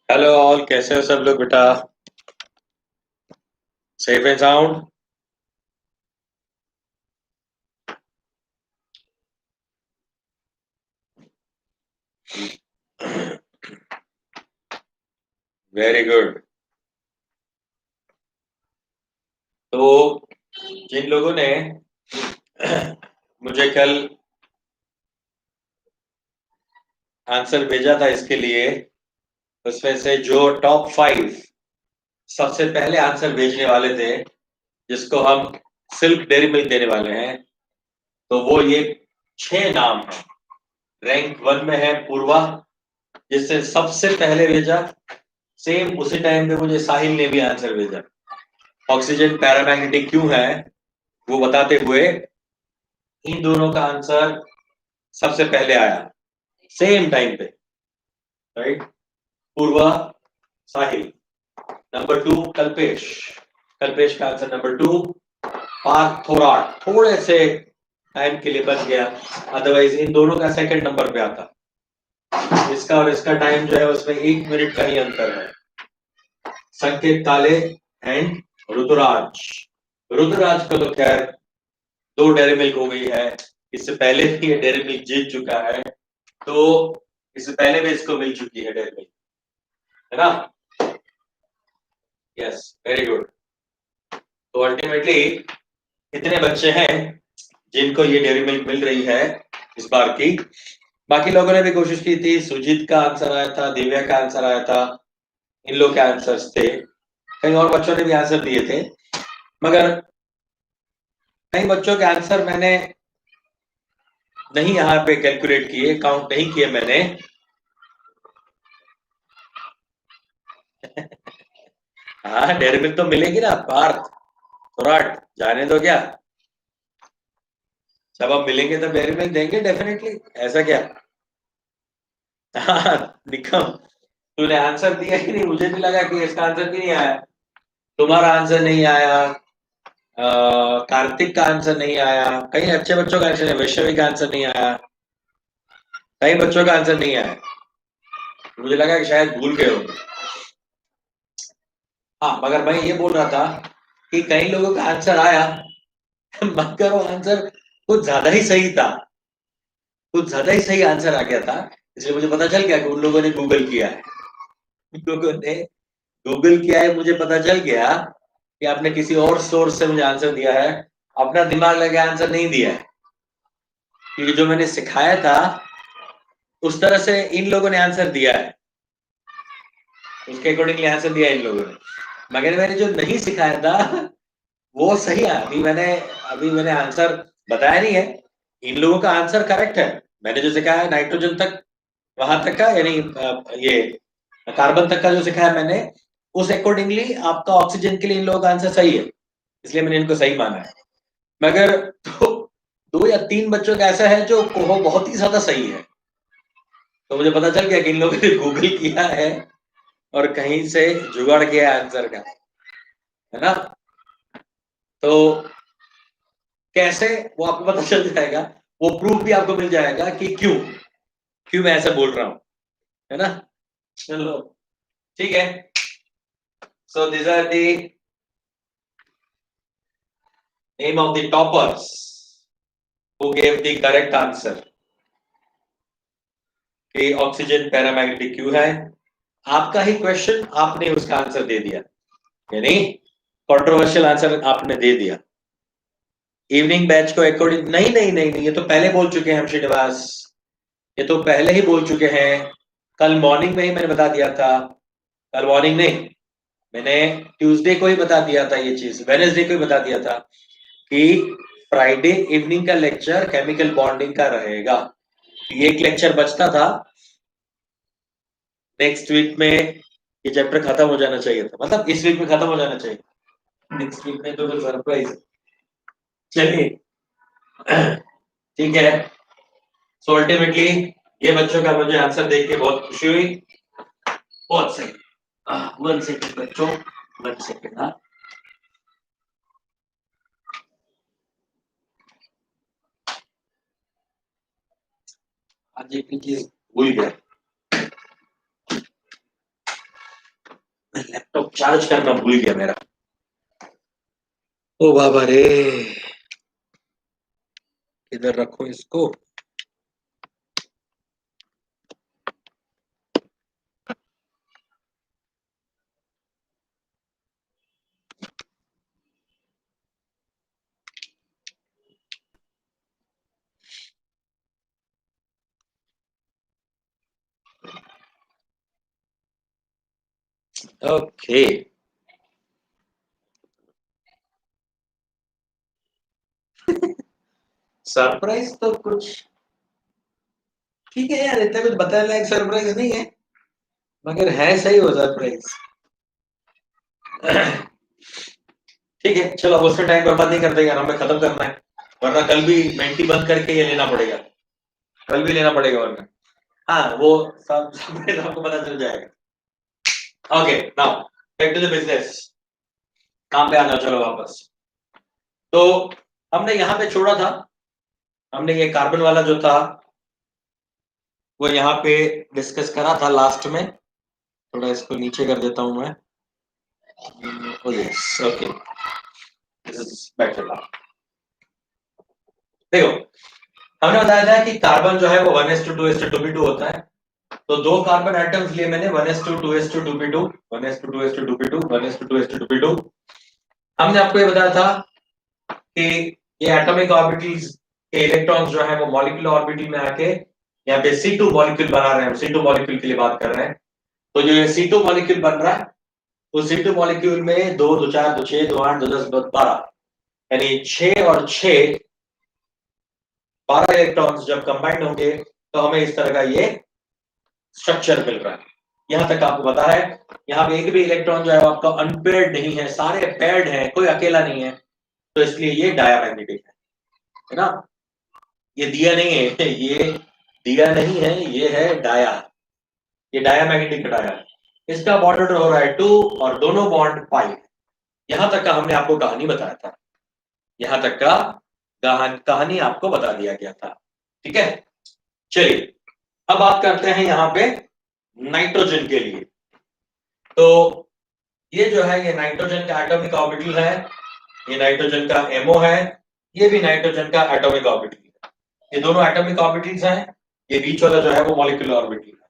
Hello all, कैसे हो सब लोग बेटा? Safe and sound? Very good. तो जिन लोगों ने मुझे कल आंसर भेजा था इसके लिए, उसमें से जो टॉप 5 सबसे पहले आंसर भेजने वाले थे, जिसको हम सिल्क डेयरी मिल्क देने वाले हैं, तो वो ये 6 नाम है। रैंक 1 में है पूर्वा, जिससे सबसे पहले भेजा। सेम उसी टाइम पे मुझे साहिल ने भी आंसर भेजा। ऑक्सीजन पैरामैग्नेटिक क्यों है वो बताते हुए इन दोनों का आंसर सबसे पहले आया, सेम टाइम पे। राइट? पूर्वा, साहिल। नंबर 2 कल्पेश। कल्पेश का आंसर नंबर 2। पार्थ थोराट थोड़े से टाइम के लिए बच गया, अदरवाइज इन दोनों का सेकंड नंबर पे आता। इसका और इसका टाइम जो है उसमें 1 मिनट का ही अंतर है। संकेत काले एंड रुद्रराज। रुद्रराज को तो खैर 2 डेयरी मिल्क हो गई है, इससे पहले भी ये डेयरी मिल्क जीत चुका है, तो इससे पहले भी इसको मिल चुकी है डेयरी मिल्क, है ना? Yes, very good. तो अल्टीमेटली इतने बच्चे हैं जिनको ये डेयरी मिल्क मिल रही है इस बार की। बाकी लोगों ने भी कोशिश की थी, सुजीत का आंसर आया था, दिव्या का आंसर आया था, इन लोग के आंसर्स थे। कई और बच्चों ने भी आंसर दिए थे, मगर कई बच्चों के आंसर मैंने नहीं यहाँ पे कैलकुलेट किए, काउंट नहीं किए मैंने। हाँ, डेयरी मिल्क तो मिलेगी ना पार्थ थोराट, जाने दो क्या। जब आप मिलेंगे तो डेयरी मिल्क देंगे डेफिनेटली, ऐसा क्या। हाँ निकम, तूने आंसर दिया ही नहीं, मुझे भी लगा कि इसका आंसर क्यों नहीं आया। तुम्हारा आंसर नहीं आया, कार्तिक का आंसर नहीं आया, कई अच्छे बच्चों का आंसर नहीं, वैष्णवी का आंसर नहीं आया, कई बच्चों का आंसर नहीं आया। मुझे लगा कि शायद भूल गए होंगे। हाँ, मगर मैं ये बोल रहा था कि कई लोगों का आंसर आया मगर वो आंसर कुछ ज्यादा ही सही था, कुछ ज्यादा ही सही आंसर आ गया था। इसलिए मुझे पता चल गया कि उन लोगों ने गूगल किया है। उन लोगों ने गूगल किया है, मुझे पता चल गया कि आपने किसी और सोर्स से मुझे आंसर दिया है, अपना दिमाग लगा आंसर नहीं दिया है। क्योंकि जो मैंने सिखाया था उस तरह से इन लोगों ने आंसर दिया है, उसके अकॉर्डिंगली आंसर दिया है इन लोगों ने। मगर मैंने जो नहीं सिखाया था वो सही है। अभी मैंने आंसर बताया नहीं है। इन लोगों का आंसर करेक्ट है। मैंने जो सिखाया है नाइट्रोजन तक, वहां तक का, यानी ये कार्बन तक का जो सिखाया मैंने, उस अकॉर्डिंगली आपका ऑक्सीजन के लिए इन लोगों का आंसर सही है, इसलिए मैंने इनको सही माना है। मगर तो 2 या 3 बच्चों का ऐसा है जो वो बहुत ही ज्यादा सही है, तो मुझे पता चल गया कि इन लोगों ने गूगल किया है और कहीं से जुगाड़ किया है आंसर का, है ना? तो कैसे, वो आपको पता चल जाएगा, वो प्रूफ भी आपको मिल जाएगा कि क्यों क्यों मैं ऐसा बोल रहा हूं, है ना? चलो, ठीक है। So this are the name of the toppers who gave the correct answer कि ऑक्सीजन पैरामैग्नेटिक क्यों है। आपका ही क्वेश्चन, आपने उसका आंसर दे दिया, यानी कंट्रोवर्शियल आंसर आपने दे दिया। इवनिंग बैच को अकॉर्डिंग, नहीं नहीं नहीं नहीं, ये तो पहले बोल चुके हैं हम श्रीनिवास, ये तो पहले ही बोल चुके हैं। कल मॉर्निंग में ही मैंने बता दिया था। कल मॉर्निंग नहीं, मैंने ट्यूसडे को ही बता दिया था, ये चीज वेडनेसडे को ही बता दिया था कि फ्राइडे इवनिंग का लेक्चर केमिकल बॉन्डिंग का रहेगा। ये एक लेक्चर बचता था, नेक्स्ट वीक में ये चैप्टर खत्म हो जाना चाहिए था, मतलब इस वीक में खत्म हो जाना चाहिए, नेक्स्ट वीक में तो फिर सरप्राइज। चलिए ठीक है। सो अल्टीमेटली ये बच्चों का मुझे आंसर देख के बहुत खुशी हुई। बहुत सही। 1 सेकेंड बच्चों, 1 सेकेंड। हाँ, आज एक चीज भूल गया। चार्ज करना भूल गया मेरा। ओ बाबा रे, इधर रखो इसको। ओके, सरप्राइज तो कुछ ठीक है यार, इतना कुछ बताने लायक सरप्राइज नहीं है, मगर है सही वो सरप्राइज। ठीक है चलो, अब उसमें टाइम बर्बाद नहीं करते यार, हमें खत्म करना है, वरना कल भी मेंटी बंद करके ये लेना पड़ेगा, कल भी लेना पड़ेगा वरना। हाँ वो सब सब आपको पता चल जाएगा। Okay now back to the business, काम पे आ जाओ चलो वापस। तो हमने यहाँ पे छोड़ा था, हमने ये कार्बन वाला जो था वो यहाँ पे डिस्कस करा था लास्ट में। थोड़ा इसको नीचे कर देता हूं मैं। Yes okay, this is better now. देखो, हमने बताया था कि कार्बन जो है वो 1s2 2s2 2p2 होता है। तो दो कार्बन एटम्स लिए मैंने, 1s2 2s2 2p2, 1s2 2s2 2p2, 1s2 2s2 2p2। हमने आपको ये बताया था कि ये एटॉमिक ऑर्बिटल्स के इलेक्ट्रॉन्स जो है वो मॉलिक्यूलर ऑर्बिटल में आके यहाँ पे C2 मॉलिक्यूल बना रहे हैं, C2 मॉलिक्यूल के लिए बात कर रहे हैं। तो जो ये C2 मॉलिक्यूल बन रहा है, तो C2 मॉलिक्यूल में 2 2 4 2 6 2 8 2 10 12, यानी 6 और 6 12 इलेक्ट्रॉन्स जब कंबाइंड होंगे तो हमें इस तरह का ये स्ट्रक्चर मिल रहा है। यहां तक आपको पता है, यहाँ पे एक भी इलेक्ट्रॉन जो है वो आपका अनपेयर्ड नहीं है, सारे पेयर्ड है, कोई अकेला नहीं है। तो इसलिए ये डायामैग्नेटिक है ना। ये दिया नहीं है, ये दिया नहीं है, ये है डाया, ये डायामैग्नेटिक डाया है। इसका बॉन्ड ऑर्डर हो रहा है 2 और दोनों बॉन्ड पाई। यहां तक का हमने आपको कहानी बताया था, यहां तक का कहानी आपको बता दिया गया था। ठीक है, चलिए अब बात करते हैं यहां पे नाइट्रोजन के लिए। तो ये जो है ये नाइट्रोजन का एटॉमिक ऑर्बिटल है, ये नाइट्रोजन का एमओ है, ये भी नाइट्रोजन का एटॉमिक ऑर्बिटल है। ये दोनों एटॉमिक ऑर्बिटल्स हैं, ये बीच वाला जो है वो मॉलिक्यूलर ऑर्बिटल है,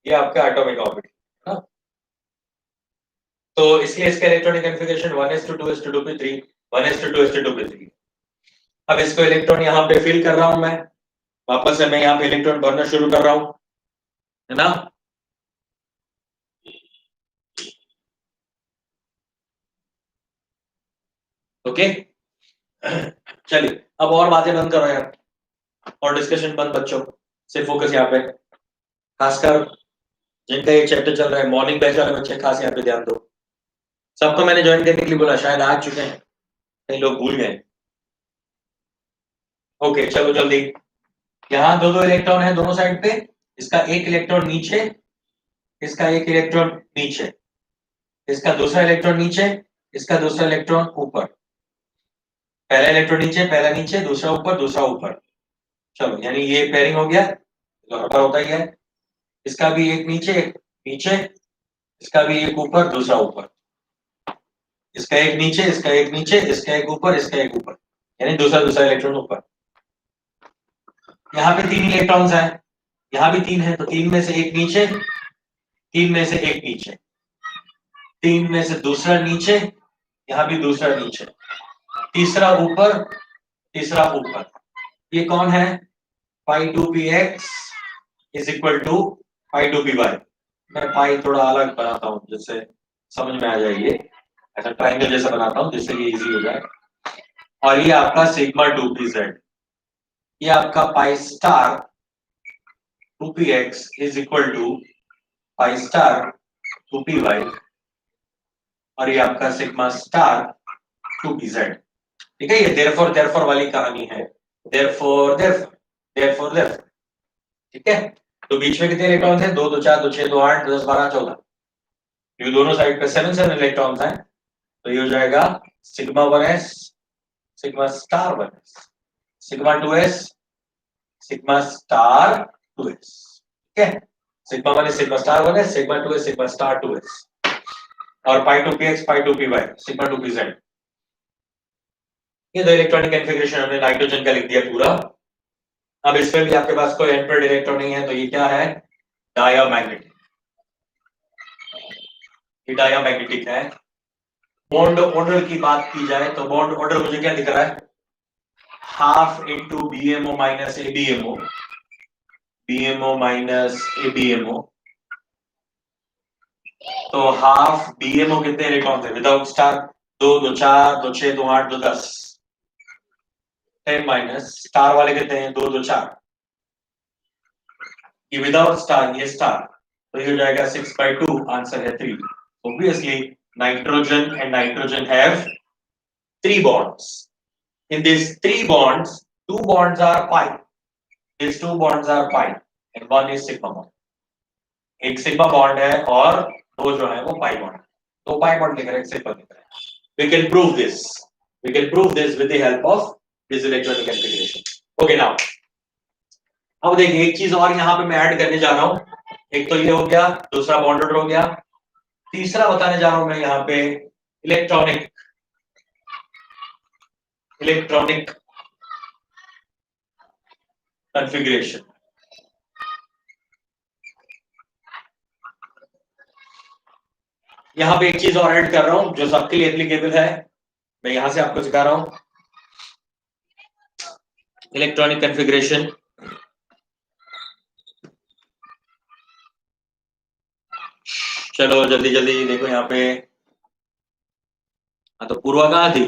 ये आपका एटॉमिक ऑर्बिटल है ना। तो इसलिए इसका electronic configuration 1s2 2s2 2p3, 1s2 2s2 2p3। अब इसको इलेक्ट्रॉन यहाँ पे फिल कर रहा हूं मैं, वापस से मैं यहाँ पे इलेक्ट्रॉन भरना शुरू कर रहा हूं, है ना। ओके चलिए अब और बातें बंद करो यार, और डिस्कशन बंद बच्चों, सिर्फ फोकस यहाँ पे, खासकर जिनका ये चैप्टर चल रहा है मॉर्निंग बैच वाले बच्चे खास यहाँ पे ध्यान दो। सबको मैंने ज्वाइन करने के लिए बोला, शायद आ चुके हैं, कई लोग भूल गए। ओके चलो जल्दी, यहाँ दो दो इलेक्ट्रॉन है दोनों साइड पे, इसका एक इलेक्ट्रॉन नीचे, इसका एक इलेक्ट्रॉन नीचे, इसका दूसरा इलेक्ट्रॉन नीचे, इसका दूसरा इलेक्ट्रॉन ऊपर, पहला इलेक्ट्रॉन नीचे, पहला नीचे, दूसरा ऊपर, दूसरा ऊपर। चलो यानी ये पेयरिंग हो गया, तो हर बार होता ही है। इसका भी एक नीचे एक नीचे, इसका भी एक ऊपर दूसरा ऊपर, इसका एक नीचे, इसका एक नीचे, इसका एक ऊपर, इसका एक ऊपर, यानी दूसरा दूसरा इलेक्ट्रॉन ऊपर। यहाँ पे 3 इलेक्ट्रॉन्स हैं, यहाँ भी 3 है, तो 3 में से एक नीचे, 3 में से एक नीचे, 3 में से दूसरा नीचे, यहाँ भी दूसरा नीचे, तीसरा ऊपर, तीसरा ऊपर। ये कौन है, pi 2px is equal to pi 2py। मैं पाई थोड़ा अलग बनाता हूँ जिससे समझ में आ जाए, ये ऐसा ट्राइंगल जैसा बनाता हूँ जिससे ये इजी हो जाए। और ये आपका सिग्मा 2pz, ये आपका pi star 2px is equal to pi star 2py, और ये आपका सिग्मा स्टार 2pz। ठीक है, ये देयरफॉर वाली कहानी है, देयरफॉर देयरफॉर देयरफॉर देयरफॉर। ठीक है, तो बीच में कितने इलेक्ट्रॉन है, 2 2 4 2 6 2 8 10 12 14, ये दोनों साइड पे 7 7 इलेक्ट्रॉन्स हैं। तो ये हो जाएगा sigma 1s, sigma star 1s, sigma 2s, sigma star 2s। ठीक है, sigma 1s sigma star 1s, sigma 2s sigma star 2s। और pi two p x pi two p y sigma two p z. ये दो electronic configuration हमने nitrogen का लिख दिया पूरा। अब इसमें भी आपके पास कोई एनपेड इलेक्ट्रॉन नहीं है, तो ये क्या है? डायामैग्नेटिक। ये डायामैग्नेटिक है। बॉन्ड ऑर्डर की बात की जाए तो बॉन्ड ऑर्डर मुझे क्या दिख रहा है? Half into BMO minus ABMO, BMO minus ABMO. तो हाफ बीएमओ कितने इलेक्ट्रॉन थे विदाउट स्टार? 2 2 4 2 6 2 8 2 10। 10 माइनस स्टार वाले कितने हैं? 2 2 4। ये विदाउट स्टार, ये स्टार, तो ये हो जाएगा 6/2। आंसर है 3। Obviously nitrogen and nitrogen have 3 bonds. In these 3 bonds, 2 bonds are pi. These 2 bonds are pi and one is sigma bond. एक सिग्मा बॉन्ड है और दो जो है वो पाई बॉन्ड। दो पाई बॉन्ड लिख रहे हैं, एक सिग्मा लिख रहे हैं। We can prove this. We can prove this with the help of this electronic configuration. Okay now. अब देखिए एक चीज और यहाँ पे मैं ऐड करने जा रहा हूं। एक तो ये हो गया, दूसरा बॉन्ड ऑर्डर हो गया, तीसरा बताने जा रहा हूं मैं यहाँ पे इलेक्ट्रॉनिक कॉन्फ़िगरेशन। यहाँ पे एक चीज और ऐड कर रहा हूं जो सबके लिए एप्लीकेबल है। मैं यहां से आपको सिखा रहा हूं इलेक्ट्रॉनिक कॉन्फ़िगरेशन। चलो जल्दी जल्दी देखो यहाँ पे। हाँ तो पूर्वा कहाँ थी?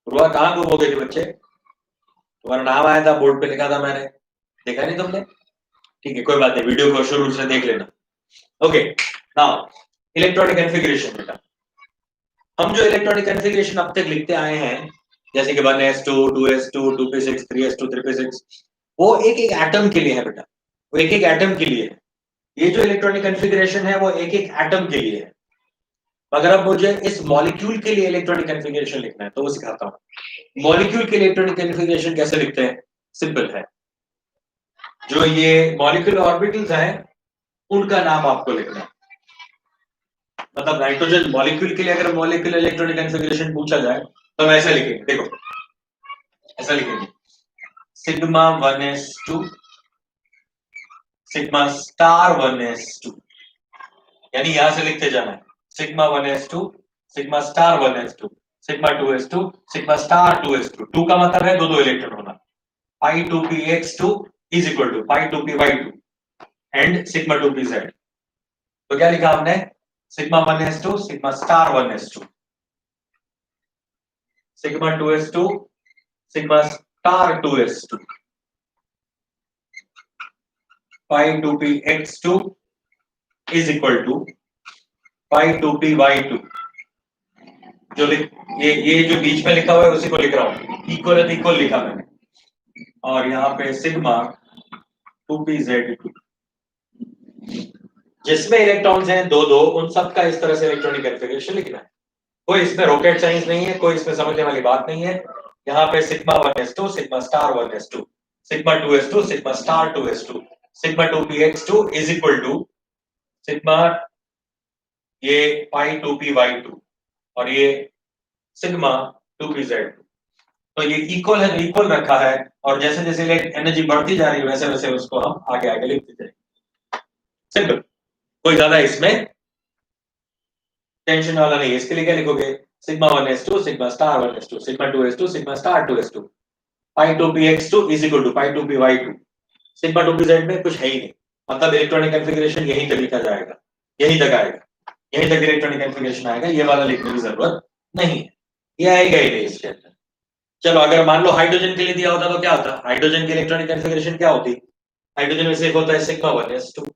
पूर्वा कहाँ गुम हो गई थी बच्चे? तुम्हारा नाम आया था, बोर्ड पे लिखा था मैंने, देखा नहीं तुमने? ठीक है कोई बात नहीं, वीडियो को शुरू से देख लेना। Okay now electronic configuration. बेटा हम जो इलेक्ट्रॉनिक कॉन्फ़िगरेशन अब तक लिखते आए हैं, जैसे कि 1s2 2s2 2p6 3s2 3p6, वो एक एक एटम के लिए है बेटा। वो एक एक एटम के लिए है। ये जो इलेक्ट्रॉनिक कॉन्फ़िगरेशन है वो एक एक एटम के लिए है। अगर अब मुझे इस मॉलिक्यूल के लिए इलेक्ट्रॉनिक कॉन्फ़िगरेशन लिखना है तो वो सिखाता हूं। मॉलिक्यूल के लिए इलेक्ट्रॉनिक कॉन्फ़िगरेशन कैसे लिखते हैं? सिंपल है। जो ये मॉलिक्यूलर ऑर्बिटल्स हैं उनका नाम आपको लिखना है। मतलब नाइट्रोजन मॉलिक्यूल के लिए अगर मॉलिक्यूलर इलेक्ट्रॉनिक कॉन्फ़िगरेशन पूछा जाए तो हम ऐसा लिखेंगे, देखो ऐसा लिखेंगे, sigma 1s2 sigma star 1s2। यानी यहां से लिखते जाना है sigma 1s2 sigma star 1s2 sigma 2s2 sigma star 2s2। 2 का मतलब है दो दो इलेक्ट्रॉन होना। Pi 2px2 is equal to pi 2py2 and sigma 2pz। तो क्या लिखा आपने? Sigma 1s2 sigma star 1s2 sigma 2s2 sigma star 2s2 pi 2px2 is equal to pi 2py2। जो ये जो बीच में लिखा हुआ है उसी को लिख रहा हूं, इक्वल एंड इक्वल लिखा मैंने। और यहाँ पे सिग्मा 2pz2। जिसमें इलेक्ट्रॉन्स हैं दो दो, उन सब का इस तरह से इलेक्ट्रॉनिक कॉन्फ़िगरेशन लिखना है। कोई इसमें रॉकेट साइंस नहीं है, कोई इसमें समझने वाली बात नहीं है। यहाँ पे sigma 1s2 sigma star 1s2 sigma 2s2 sigma star 2s2 sigma 2px2 is equal to sigma ये पाई 2py2 और ये सिग्मा 2pz। तो ये इक्वल है तो इक्वल रखा है, और जैसे जैसे एनर्जी बढ़ती जा रही है वैसे वैसे उसको हम आगे आगे लिखते जाएंगे। सिंपल, कोई ज्यादा इसमें टेंशन वाला नहीं है। इसके लिए क्या लिखोगे? Sigma 1s2 sigma star 1s2 sigma 2s2 sigma star 2s2 pi 2px2 is equal to pi 2py2। Sigma 2pz में कुछ है ही नहीं। मतलब इलेक्ट्रॉनिक कॉन्फ़िगरेशन यहीं तक लिखा जाएगा, यहीं तक आएगा, यहीं तक इलेक्ट्रॉनिक कॉन्फ़िगरेशन आएगा। ये वाला लिखने की जरूरत नहीं है, ये आएगा ही नहीं इसके अंदर। चलो अगर मान लो हाइड्रोजन के लिए दिया होता तो क्या होता? हाइड्रोजन की इलेक्ट्रॉनिक कॉन्फ़िगरेशन क्या होती? हाइड्रोजन में से एक होता है सिग्मा 1s2।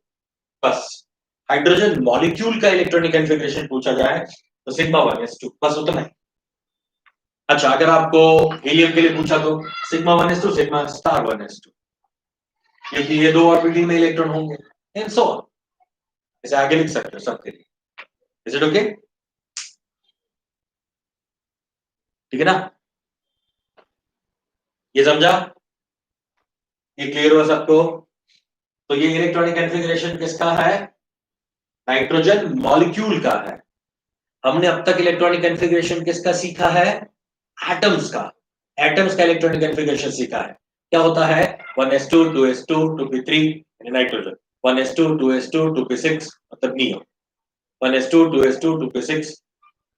बस हाइड्रोजन मॉलिक्यूल का इलेक्ट्रॉनिक कॉन्फ़िगरेशन पूछा जाए तो सिग्मा 1s2, बस उतना ही। अच्छा अगर आपको हीलियम के लिए पूछा तो sigma 1s2 sigma star 1s2, क्योंकि ये दो ऑर्बिटल में इलेक्ट्रॉन होंगे एंड सो ऑन। इसे आगे लिख सकते हो सबके लिए। Is it okay? ठीक है ना? ये समझा? ये क्लियर हुआ सबको? तो ये इलेक्ट्रॉनिक कॉन्फ़िगरेशन किसका है? नाइट्रोजन मॉलिक्यूल का है। हमने अब तक इलेक्ट्रॉनिक कॉन्फ़िगरेशन किसका सीखा है? एटम्स का। एटम्स का इलेक्ट्रॉनिक कॉन्फ़िगरेशन सीखा है। क्या होता है? 1s2 2s2 2p3 nitrogen, 1s2 2s2 2p6 मतलब neo, 1s2 2s2 2p6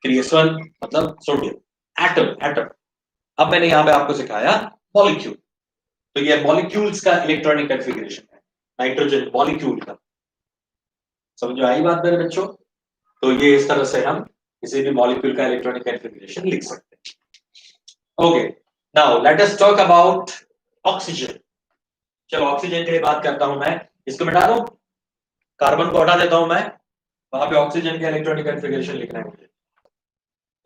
3s1 मतलब सोडियम। Atom atom. अब मैंने यहां पे आपको सिखाया मॉलिक्यूल। तो ये मॉलिक्यूल्स का इलेक्ट्रॉनिक कॉन्फ़िगरेशन है, नाइट्रोजन मॉलिक्यूल का। समझ में आई बात मेरे बच्चों? तो ये इस तरह से हम किसी भी मॉलिक्यूल का इलेक्ट्रॉनिक कॉन्फ़िगरेशन लिख सकते हैं। Okay, now let us talk about oxygen. चलो ऑक्सीजन के लिए बात करता हूं मैं। इसको मिटा दूं, कार्बन को हटा देता हूं मैं, वहां पे ऑक्सीजन का इलेक्ट्रॉनिक कॉन्फ़िगरेशन लिखना है मुझे।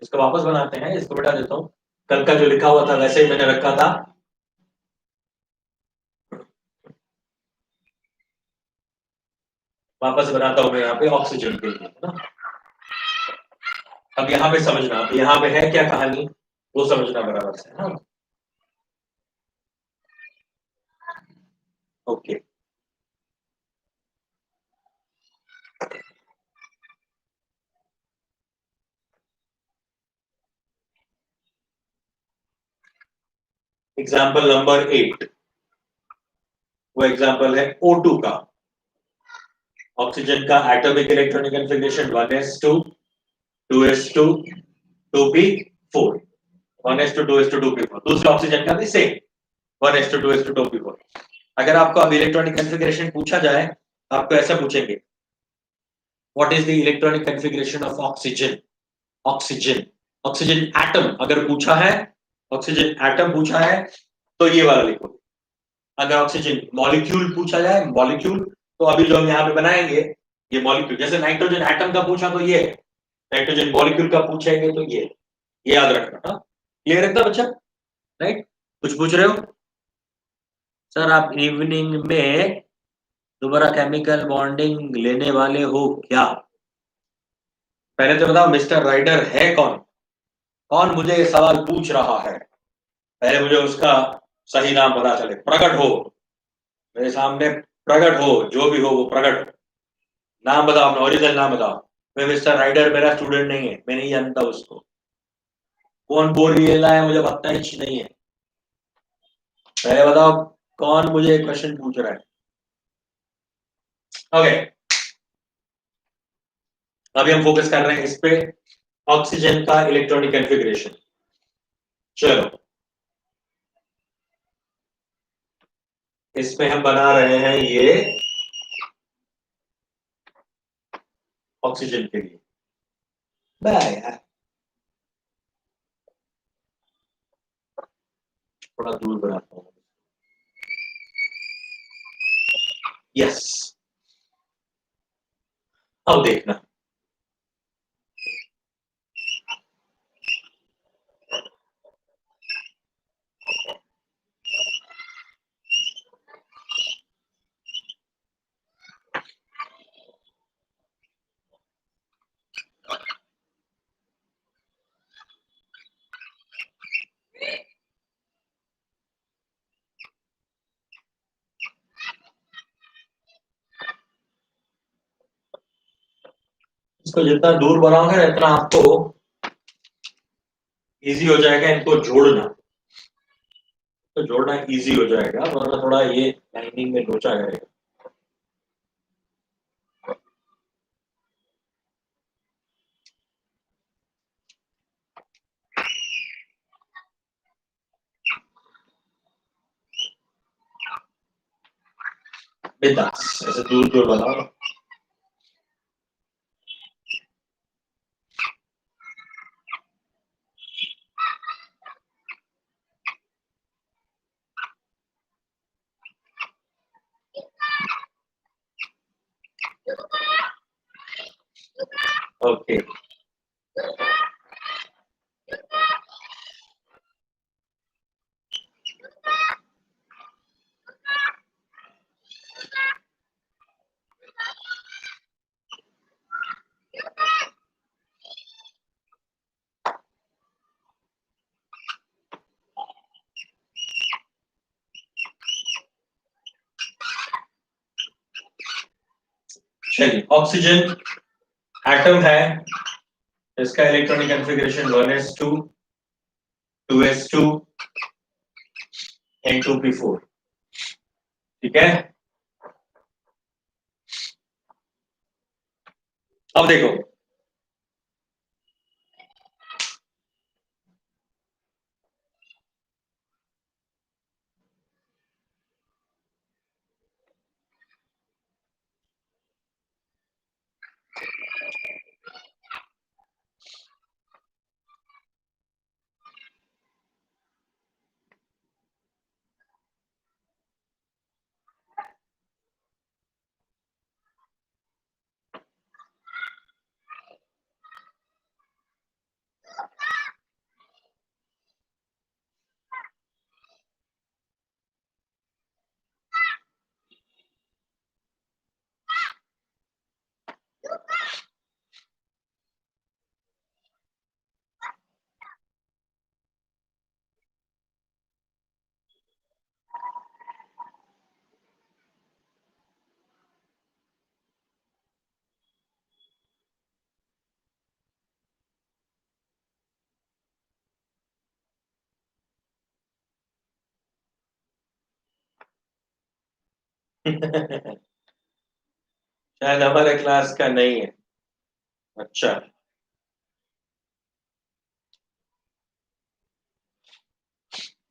इसको वापस बनाते हैं, इसको मिटा देता हूं। कल का जो लिखा हुआ था वैसे ही मैंने रखा था। वापस बनाता हूं मैं यहाँ पे ऑक्सीजन के लिए, है ना। अब यहाँ पे समझना, यहाँ पे है क्या कहानी वो समझना बराबर से, है ना। ओके, एग्जाम्पल नंबर 8, वो एग्जाम्पल है O2 का। ऑक्सीजन का atomic electronic configuration 1s2 2s2 2p4, 1s2 2s2 2p4। दूसरे ऑक्सीजन का भी सेम, 1s2 2s2 2p4। अगर आपको अब इलेक्ट्रॉनिक कॉन्फ़िगरेशन पूछा जाए, आपको ऐसा पूछेंगे, what is the electronic configuration of oxygen? Oxygen, oxygen atom अगर पूछा है, ऑक्सीजन एटम पूछा है तो ये वाला लिखो। अगर ऑक्सीजन मॉलिक्यूल पूछा जाए, मॉलिक्यूल, तो अभी जो हम यहाँ पे बनाएंगे ये मॉलिक्यूल। जैसे नाइट्रोजन एटम का पूछा तो ये, नाइट्रोजन मॉलिक्यूल का पूछेंगे तो ये याद रखना। हाँ, क्लियर है बच्चा? राइट, कुछ पूछ रहे हो सर? आप इवनिंग में दोबारा केमिकल बॉन्डिंग लेने वाले हो क्या? पहले तो बताओ मिस्टर राइडर है कौन? कौन मुझे ये सवाल पूछ रहा है? पहले मुझे उसका सही नाम पता चले। प्रकट हो मेरे सामने, प्रकट हो, जो भी हो वो प्रकट। नाम बताओ अपना, ओरिजिनल नाम बताओ। मैं मिस्टर राइडर मेरा स्टूडेंट नहीं है, मैं नहीं जानता उसको। कौन बोल रही है मुझे पता ही नहीं है। पहले बताओ कौन मुझे क्वेश्चन पूछ रहा है। ओके, अभी हम फोकस कर रहे हैं इस पे, ऑक्सीजन का इलेक्ट्रॉनिक कॉन्फ़िगरेशन। चलो इसमें हम बना रहे हैं ये ऑक्सीजन के लिए। यार थोड़ा दूर बनाता हूँ। यस, अब देखना। इसको जितना दूर बनाओगे ना इतना आपको इजी हो जाएगा इनको जोड़ना। तो जोड़ना इजी हो जाएगा, वरना थोड़ा ये लाइनिंग में लोचा रहेगा। बिंदास ऐसे दूर दूर बनाओ। ओके, चलिए ऑक्सीजन एटम है, इसका electronic configuration 1s2 2s2 N2p4, ठीक है। अब देखो शायद हमारे क्लास का नहीं है। अच्छा,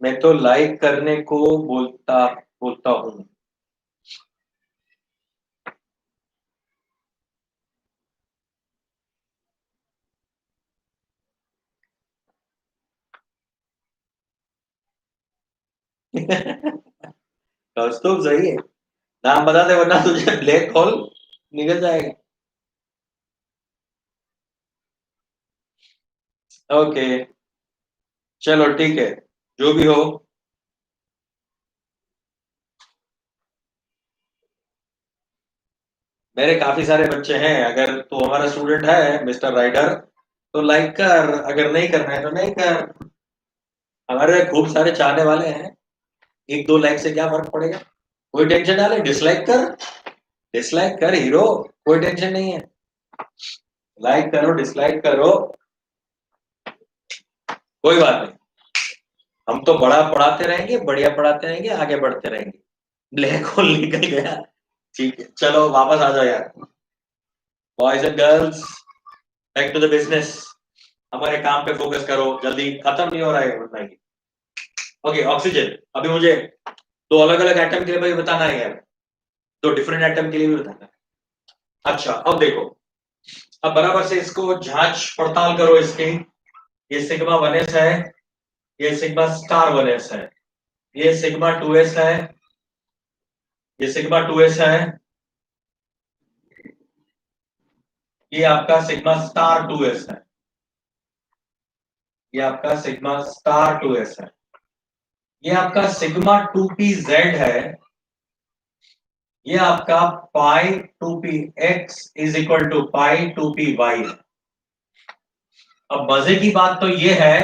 मैं तो लाइक करने को बोलता बोलता हूँ। कौस्तुभ सही है, नाम बता दे वरना तुझे ब्लैक होल निकल जाएगा। ओके, चलो ठीक है, जो भी हो। मेरे काफी सारे बच्चे हैं, अगर तू हमारा स्टूडेंट है मिस्टर राइडर तो लाइक कर, अगर नहीं करना है तो नहीं कर। हमारे खूब सारे चाहने वाले हैं, एक दो लाइक से क्या फर्क पड़ेगा। कोई टेंशन ना ले, डिसलाइक कर, डिसलाइक कर हीरो, कोई टेंशन नहीं है। लाइक करो डिसलाइक करो, कोई बात नहीं। हम तो बड़ा पढ़ाते रहेंगे, बढ़िया पढ़ाते रहेंगे, आगे बढ़ते रहेंगे। ब्लैक होल निकल गया, ठीक है चलो वापस आ जाओ यार। Boys and girls, back to the business. हमारे काम पे फोकस करो, जल्दी खत्म नहीं हो रहा है उतना ही। Okay, oxygen. अभी मुझे दो अलग अलग एटम के लिए भाई बताना है यार, दो डिफरेंट एटम के लिए भी बताना है। अच्छा अब देखो, अब बराबर से इसको जांच पड़ताल करो इसकी। ये सिग्मा 1s है, ये सिग्मा स्टार 1s है, ये सिग्मा 2s है, ये सिग्मा 2s है, ये आपका सिग्मा स्टार 2s है, ये आपका सिग्मा स्टार 2s है, ये आपका सिग्मा 2p z है, ये आपका pi 2p x is equal to pi 2py है। अब मजे की बात तो ये है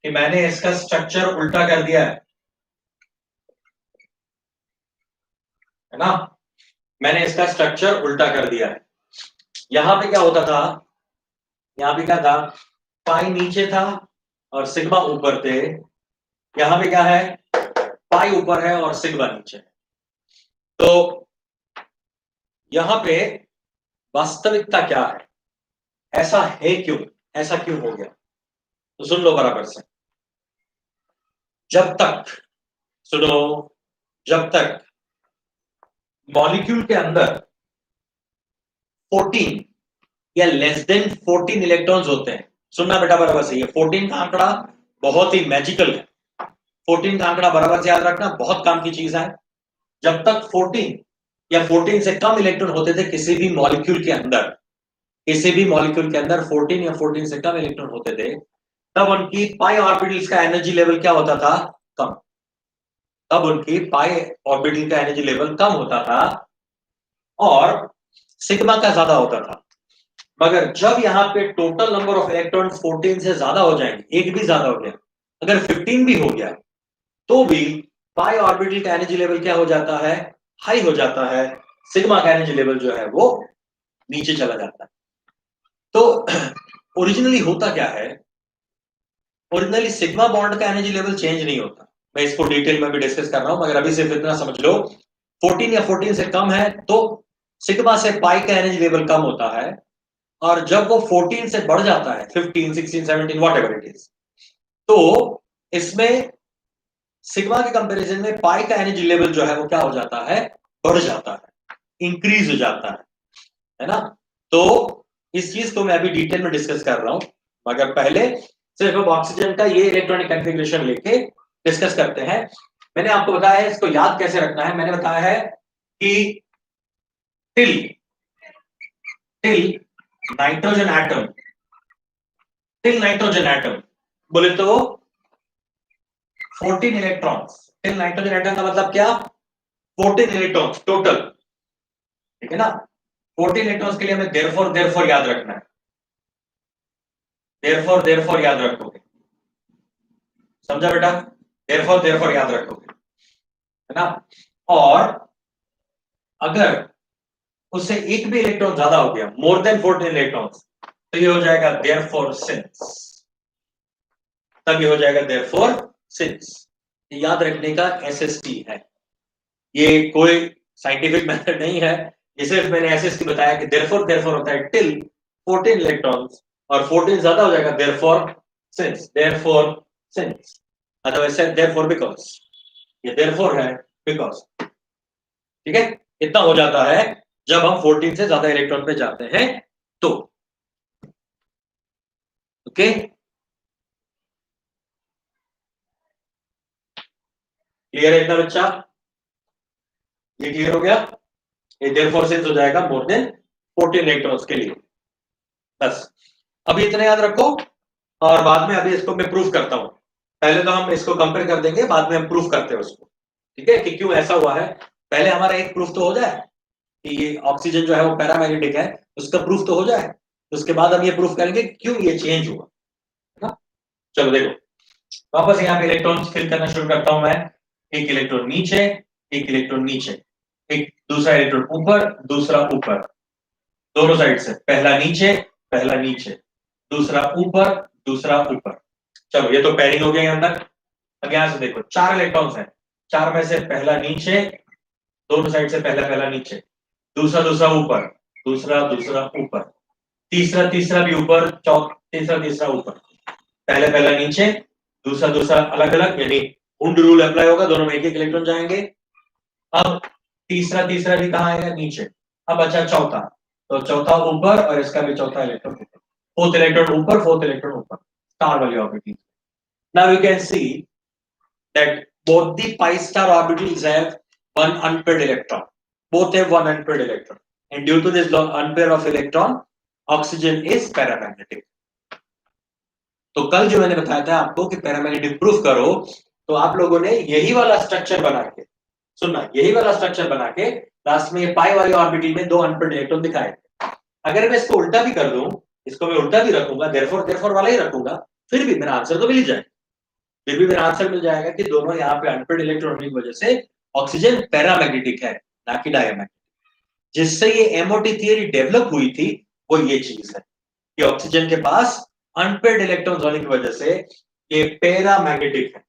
कि मैंने इसका स्ट्रक्चर उल्टा कर दिया है ना, मैंने इसका स्ट्रक्चर उल्टा कर दिया है। यहां पे क्या होता था, यहां पे क्या था, पाई नीचे था और सिग्मा ऊपर थे। यहां पे क्या है, पाई ऊपर है और सिग्मा नीचे है। तो यहां पे वास्तविकता क्या है, ऐसा है क्यों, ऐसा क्यों हो गया, तो सुन लो बराबर से। जब तक, सुनो, जब तक मॉलिक्यूल के अंदर 14 या लेस देन 14 इलेक्ट्रॉन्स होते हैं, सुनना बेटा बराबर से, ये 14 का आंकड़ा बहुत ही मैजिकल है। 14 का आंकड़ा बराबर से याद रखना, बहुत काम की चीज है। जब तक 14 या 14 से कम इलेक्ट्रॉन होते थे किसी भी मॉलिक्यूल के अंदर, किसी भी मॉलिक्यूल के अंदर 14 या 14 से कम इलेक्ट्रॉन होते थे, तब उनकी पाई ऑर्बिटल्स का एनर्जी लेवल क्या होता था, कम। तब उनकी पाई ऑर्बिटल का एनर्जी लेवल कम होता था और सिग्मा का ज्यादा होता था। मगर जब यहाँ पे टोटल नंबर ऑफ इलेक्ट्रॉन 14 से ज्यादा हो जाएंगे, एक भी ज्यादा हो गया, अगर 15 भी हो गया, तो भी पाई ऑर्बिटल का एनर्जी लेवल क्या हो जाता है, हाई हो जाता है। सिग्मा का एनर्जी लेवल जो है वो नीचे चला जाता है। तो ओरिजिनली होता क्या है, ओरिजिनली सिग्मा बॉन्ड का एनर्जी लेवल चेंज नहीं होता। मैं इसको डिटेल में भी डिस्कस कर रहा हूं, मगर अभी सिर्फ इतना समझ लो 14 या 14 से कम है तो सिग्मा से पाई का एनर्जी लेवल कम होता है, और जब वो 14 से बढ़ जाता है 15 16 17 वॉट एवर इट इज, तो इसमें सिग्मा के कंपैरिजन में पाई का एनर्जी लेवल जो है वो क्या हो जाता है, बढ़ जाता है, इंक्रीज हो जाता है ना। तो इस चीज को मैं अभी डिटेल में डिस्कस कर रहा हूं, मगर पहले सिर्फ अब ऑक्सीजन का ये इलेक्ट्रॉनिक कॉन्फ़िगरेशन लेके डिस्कस करते हैं। मैंने आपको बताया है इसको याद कैसे रखना है। मैंने बताया है कि till till nitrogen atom, till nitrogen atom बोले तो 14 इलेक्ट्रॉन्स, टिल नाइट्रोजन एटम का मतलब क्या, 14 इलेक्ट्रॉन्स टोटल, ठीक है ना। 14 इलेक्ट्रॉन्स के लिए हमें देयरफॉर देयरफॉर याद रखना है, देयरफॉर देयरफॉर याद रखोगे, समझा बेटा, देयरफॉर देयरफॉर याद रखोगे, है ना। और अगर उससे एक भी इलेक्ट्रॉन ज्यादा हो गया, मोर देन 14 इलेक्ट्रॉन्स, तो ये हो जाएगा देयरफॉर सिंस, तब ये हो जाएगा देयरफॉर सिंस। याद रखने का एसएसटी है, ये कोई साइंटिफिक मेथड नहीं है, ये सिर्फ मैंने एसएसटी बताया कि देयरफॉर देयरफॉर होता है टिल 14 इलेक्ट्रॉन्स, और 14 ज्यादा हो जाएगा therefore since, therefore since, otherwise therefore because, ये देयरफॉर है बिकॉज, ठीक है। इतना हो जाता है जब हम 14 से ज्यादा इलेक्ट्रॉन पे जाते हैं तो, ओके। क्लियर है इतना बच्चा, ये क्लियर हो गया, ये देयरफॉर सिंस हो जाएगा मोर देन 14 इलेक्ट्रॉन्स के लिए, बस अभी इतना याद रखो। और बाद में अभी इसको मैं प्रूफ करता हूं, पहले तो हम इसको कंपेयर कर देंगे, बाद में हम प्रूफ करते हैं उसको, ठीक है, कि क्यों ऐसा हुआ है। पहले हमारा एक प्रूफ तो हो जाए कि ये ऑक्सीजन जो है वो पैरामैग्नेटिक है, उसका प्रूफ तो हो जाए, उसके बाद हम ये प्रूफ करेंगे क्यों ये चेंज हुआ, है ना। चलो देखो, वापस यहाँ पे इलेक्ट्रॉन फिल करना शुरू करता हूं मैं, एक इलेक्ट्रॉन नीचे, एक इलेक्ट्रॉन नीचे, एक दूसरा इलेक्ट्रॉन ऊपर, दूसरा ऊपर, दोनों साइड से, पहला नीचे, पहला नीचे, दूसरा ऊपर, दूसरा ऊपर। चलो ये तो पैरिंग हो गया यहाँ तक। अब यहां से देखो 4 इलेक्ट्रॉन्स हैं, 4 में से पहला नीचे, दोनों साइड से पहला पहला नीचे, दूसरा दूसरा ऊपर, दूसरा दूसरा ऊपर, तीसरा तीसरा भी ऊपर, तीसरा तीसरा ऊपर, पहले पहला नीचे, दूसरा दूसरा अलग अलग, यानी हुंड रूल अप्लाई होगा, दोनों में एक एक इलेक्ट्रॉन जाएंगे। अब तीसरा तीसरा भी कहाँ आएगा, नीचे। अब अच्छा चौथा, तो चौथा ऊपर और इसका भी चौथा इलेक्ट्रॉन ऊपर, फोर्थ इलेक्ट्रॉन ऊपर, फोर्थ इलेक्ट्रॉन ऊपर, स्टार वाली orbital. Now you can see that both the pi star orbitals have one unpaired electron. Both have one unpaired electron. And due to this unpair of electron, oxygen is paramagnetic. तो कल जो मैंने बताया था आपको कि paramagnetic proof करो, तो आप लोगों ने यही वाला स्ट्रक्चर बना के, सुनना, यही वाला स्ट्रक्चर बना के लास्ट में ये पाई वाली ऑर्बिटल में 2 अनपेयर्ड इलेक्ट्रॉन दिखाए। अगर मैं इसको उल्टा भी कर दूं, इसको मैं उल्टा भी रखूंगा, देयरफॉर देयरफॉर वाला ही रखूंगा, फिर भी मेरा आंसर तो मिल ही जाएगा, फिर भी मेरा आंसर मिल जाएगा कि दोनों यहाँ पे अनपेयर्ड इलेक्ट्रॉन होने की वजह से ऑक्सीजन पैरामैग्नेटिक है, ना कि डायमैग्नेटिक। जिससे ये एमओटी थियरी डेवलप हुई थी वो ये चीज है कि ऑक्सीजन के पास अनपेयर्ड इलेक्ट्रॉन्स होने की वजह से ये पैरामैग्नेटिक है,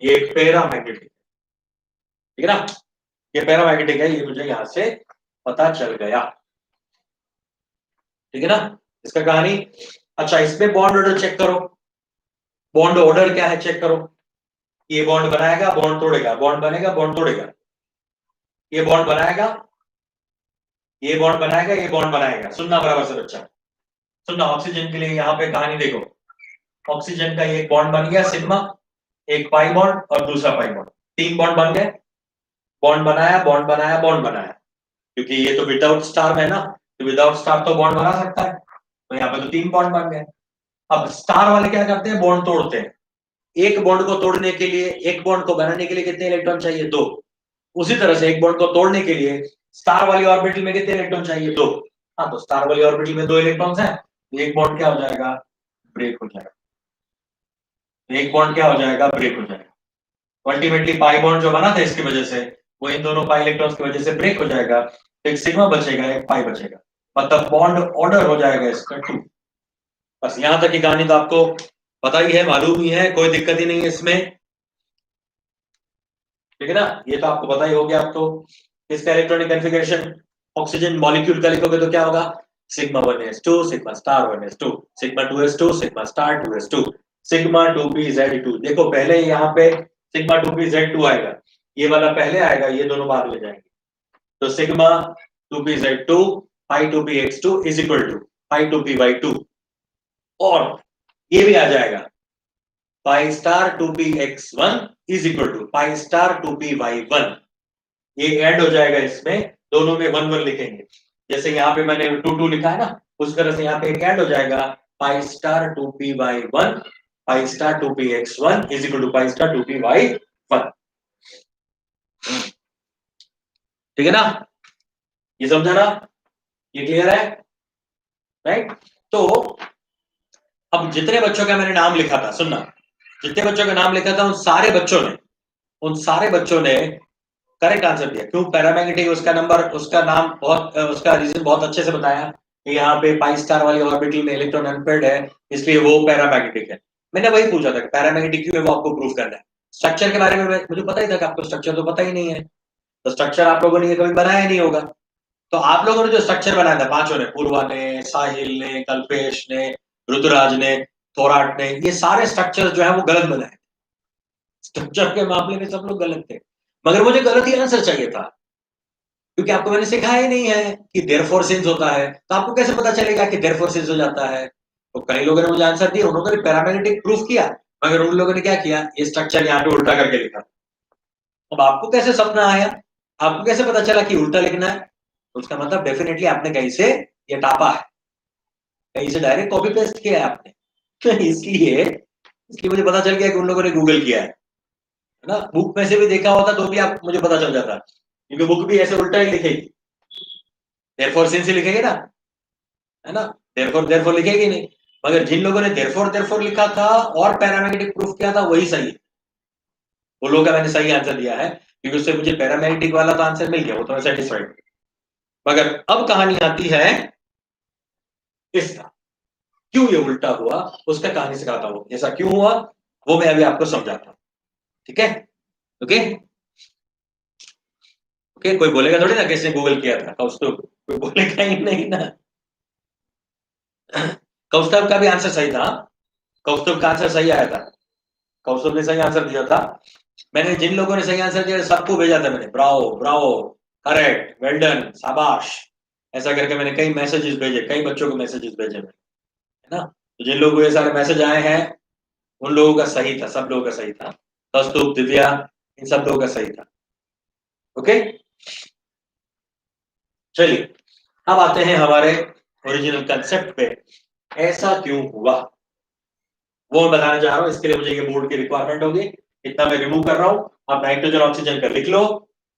ये पैरामैग्नेटिक है, ठीक है ना, ये पैरामैग्नेटिक है, ये मुझे यहां से पता चल गया, ठीक है ना। इसका कहानी, अच्छा इसमें बॉन्ड ऑर्डर चेक करो, बॉन्ड ऑर्डर क्या है चेक करो, ये बॉन्ड बनाएगा, बॉन्ड तोड़ेगा, बॉन्ड बनेगा, बॉन्ड तोड़ेगा, ये बॉन्ड बनाएगा, ये बॉन्ड बनाएगा, ये बॉन्ड बनाएगा। सुनना बराबर से बच्चा, सुनना, ऑक्सीजन के लिए यहाँ पे कहानी देखो, ऑक्सीजन का एक बॉन्ड बन गया सिग्मा, एक पाई बॉन्ड और दूसरा पाई बॉन्ड, 3 बॉन्ड बन गए, बॉन्ड बनाया, बॉन्ड बनाया, बॉन्ड बनाया, क्योंकि ये तो विदाउट स्टार में है ना, तो विदाउट स्टार तो बॉन्ड बना सकता है, तो यहाँ पे तो 3 बॉन्ड बन गए। अब स्टार वाले क्या करते हैं, बॉन्ड तोड़ते हैं। एक बॉन्ड को तोड़ने के लिए, एक बॉन्ड को बनाने के लिए कितने इलेक्ट्रॉन चाहिए, 2। उसी तरह से एक बॉन्ड को तोड़ने के लिए स्टार वाली ऑर्बिटल में कितने इलेक्ट्रॉन चाहिए, 2। हाँ, तो स्टार वाली ऑर्बिटल में 2 इलेक्ट्रॉन्स हैं, एक बॉन्ड क्या हो जाएगा, ब्रेक हो जाएगा, एक बॉन्ड क्या हो जाएगा, ब्रेक हो जाएगा। अल्टीमेटली पाई बॉन्ड जो बना था इसकी वजह से, वो इन दोनों पाई इलेक्ट्रॉन्स की वजह से ब्रेक हो जाएगा, एक सिग्मा बचेगा, एक पाई बचेगा, मतलब बॉन्ड ऑर्डर हो जाएगा इसका 2। बस यहां तक की कहानी तो आपको पता ही है, मालूम ही है, कोई दिक्कत ही नहीं है इसमें। ठीक है ना, ये तो आपको पता ही हो गया। आपको इसका इलेक्ट्रॉनिक कॉन्फ़िगरेशन ऑक्सीजन मॉलिक्यूल का लिखोगे तो क्या होगा, sigma 1s2 sigma star 1s2 sigma 2s2 sigma star 2s2 sigma 2pz2। देखो पहले यहाँ पे सिग्मा 2pz2 आएगा, ये वाला पहले आएगा, ये दोनों बाद में जाएंगे। तो sigma 2pz2 pi 2px2 is equal to pi 2py2, और ये भी आ जाएगा pi star 2px1 is equal to pi star 2py1। ये ऐड हो जाएगा इसमें, दोनों में 1 1 लिखेंगे। जैसे यहाँ पे मैंने 2 2 लिखा है ना, उस तरह से यहाँ पे एक ऐड हो जाएगा, pi star 2py1 pi star 2px1 is equal to pi star 2py1। ठीक है ना, ये समझा ना, ये क्लियर है, राइट। तो अब जितने बच्चों का मैंने नाम लिखा था, सुनना, जितने बच्चों का नाम लिखा था उन सारे बच्चों ने करेक्ट आंसर दिया। क्यों पैरामैग्नेटिक, उसका नंबर, उसका नाम बहुत, उसका रीजन बहुत अच्छे से बताया कि यहाँ पे पाई स्टार वाली ऑर्बिटल में इलेक्ट्रॉन अनपेयर्ड है, इसलिए वो पैरामैग्नेटिक है। मैंने वही पूछा था पैरामैग्नेटिक क्यों है, वो आपको प्रूव करना है। स्ट्रक्चर के बारे में मुझे पता ही था कि आपको स्ट्रक्चर तो पता ही नहीं है, तो स्ट्रक्चर आप लोगों ने कभी बनाया नहीं होगा। तो आप लोगों ने जो स्ट्रक्चर बनाया था पांचों ने, पूर्वा ने, साहिल ने, कल्पेश ने, ऋतुराज ने, थोराट ने, ये सारे स्ट्रक्चर जो है वो गलत बनाए। स्ट्रक्चर के मामले में सब लोग गलत थे, मगर मुझे गलत ही आंसर चाहिए था, क्योंकि आपको मैंने सिखाया ही नहीं है कि देयरफॉर सिंस होता है, तो आपको कैसे पता चलेगा कि देयरफॉर सिंस हो जाता है। तो कई लोगों ने मुझे आंसर दिया, उन्होंने पैरामैग्नेटिक प्रूफ किया, मगर उन लोगों ने क्या किया, ये स्ट्रक्चर यहाँ पे उल्टा करके लिखा। अब आपको कैसे सपना आया, आपको कैसे पता चला कि उल्टा लिखना है, तो उसका मतलब डेफिनेटली आपने कहीं से ये टापा है, कहीं से डायरेक्ट कॉपी पेस्ट किया है आपने। तो इसलिए इसलिए मुझे पता चल गया कि उन लोगों ने गूगल किया है ना। बुक में से भी देखा होता तो भी आप मुझे पता चल जाता, क्योंकि बुक भी ऐसे उल्टा ही लिखेगी, देयरफॉर सिंस ही लिखेगी ना, है ना, देयरफॉर देयरफॉर लिखेगी नहीं। मगर जिन लोगों ने देयरफॉर देयरफॉर लिखा था और पैरामैग्नेटिक प्रूफ किया था वही सही है, वो लोग का मैंने सही आंसर दिया है, क्योंकि उससे मुझे पैरामैग्नेटिक वाला तो आंसर मिल गया, वो तो मैं सेटिस्फाइड। मगर अब कहानी आती है इसका, क्यों ये उल्टा हुआ, उसका कहानी सिखाता हूं, ऐसा क्यों हुआ वो मैं अभी आपको समझाता हूं। ठीक है, ओके ओके। कोई बोलेगा थोड़ी ना किसने गूगल किया था, कौस्तुभ, कोई बोलेगा ही नहीं ना। कौस्तुभ का भी आंसर सही था, कौस्तुभ का आंसर सही आया था, कौस्तुभ ने सही आंसर दिया था। मैंने जिन लोगों ने सही आंसर दिया सबको भेजा था मैंने, Bravo Bravo, correct, well done, शाबाश, ऐसा करके मैंने कई मैसेजेस भेजे, कई बच्चों को मैसेजेस भेजे मैंने, है ना। तो जिन लोगों को ये सारे मैसेज आए हैं उन लोगों का सही था, सब लोगों का सही था, कौस्तुभ, दिव्या, इन सब लोगों का सही था। ओके, चलिए अब आते हैं हमारे ओरिजिनल कंसेप्ट पे, ऐसा क्यों हुआ वो मैं बताने जा रहा हूं। इसके लिए मुझे ये बोर्ड की रिक्वायरमेंट होगी, इतना मैं रिमूव कर रहा हूं। आप नाइट्रोजन ऑक्सीजन का लिख लो,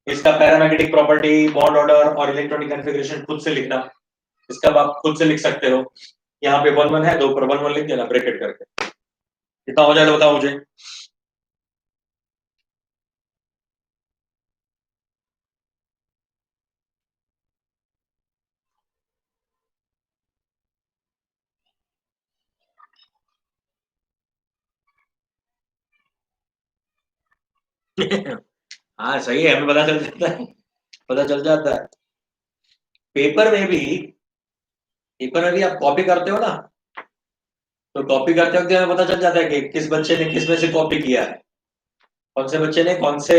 इसका पैरामैग्नेटिक प्रॉपर्टी, बॉन्ड ऑर्डर और इलेक्ट्रॉनिक कॉन्फ़िगरेशन खुद से लिखना, इसका आप खुद से लिख सकते हो। यहाँ पे 1 1 है, 2 पर 1 1 लिख देना ब्रैकेट करके, कितना हो जाएगा बताओ मुझे। हाँ सही है, हमें पता चल जाता है, पता चल जाता है। पेपर में भी, पेपर में भी आप कॉपी करते हो ना, तो कॉपी करते वक्त हमें पता चल जाता है कि किस बच्चे ने किस में से कॉपी किया है, कौन से बच्चे ने कौन से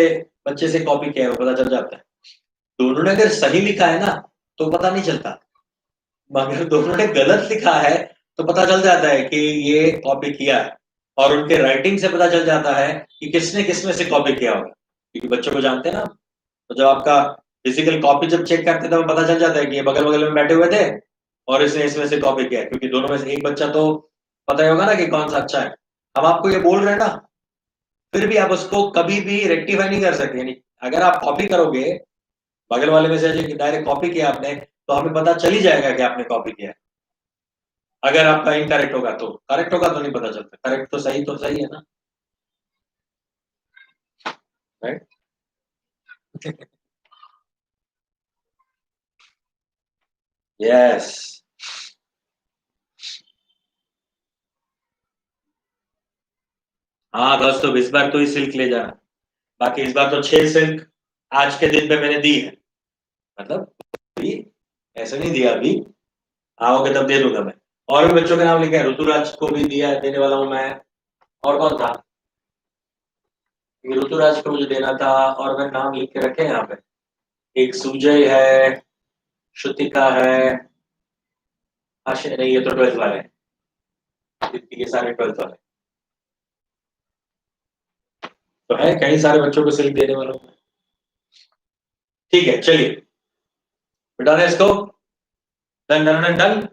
बच्चे से कॉपी किया है, वो पता चल जाता है। दोनों ने अगर सही लिखा है ना तो पता नहीं चलता, मगर दोनों ने गलत लिखा है तो पता चल जाता है कि ये कॉपी किया है, और उनके राइटिंग से पता चल जाता है कि किसने किसमें से कॉपी किया होगा, क्योंकि बच्चों को जानते हैं ना। तो जब आपका फिजिकल कॉपी जब चेक करते हैं तो हमें पता चल जाता है कि ये बगल बगल में बैठे हुए थे और इसने इसमें से कॉपी किया है, क्योंकि दोनों में से एक बच्चा तो पता ही होगा ना कि कौन सा अच्छा है। हम आपको ये बोल रहे हैं ना, फिर भी आप उसको कभी भी रेक्टिफाई नहीं कर सकते, यानी अगर आप कॉपी करोगे बगल वाले में से डायरेक्ट कॉपी किया आपने, तो हमें पता चल ही जाएगा कि आपने कॉपी किया है। अगर आपका इनकरेक्ट होगा तो, करेक्ट होगा तो नहीं पता चलता, करेक्ट तो सही है ना, राइट। यस। हाँ दोस्तों, इस बार तो ही सिल्क ले जाना। बाकी इस बार तो 6 सिल्क आज के दिन पे मैंने दी है। मतलब अभी ऐसे नहीं दिया, अभी आओगे तब दे दूंगा मैं। और भी बच्चों के नाम लिखे हैं, ऋतुराज को भी दिया, देने वाला हूँ मैं। और कौन था? ये ऋतुराज को मुझे देना था, और मैं नाम लिख के रखे हैं यहाँ पे। एक सुजय है, श्रुतिका है, आशय नहीं, ये तो 12th वाले हैं। ये सारे 12th वाले तो है, कई सारे बच्चों को सिल्क देने वाला हूँ। ठीक है, चलिए बिठा दें इसको। Done done done done.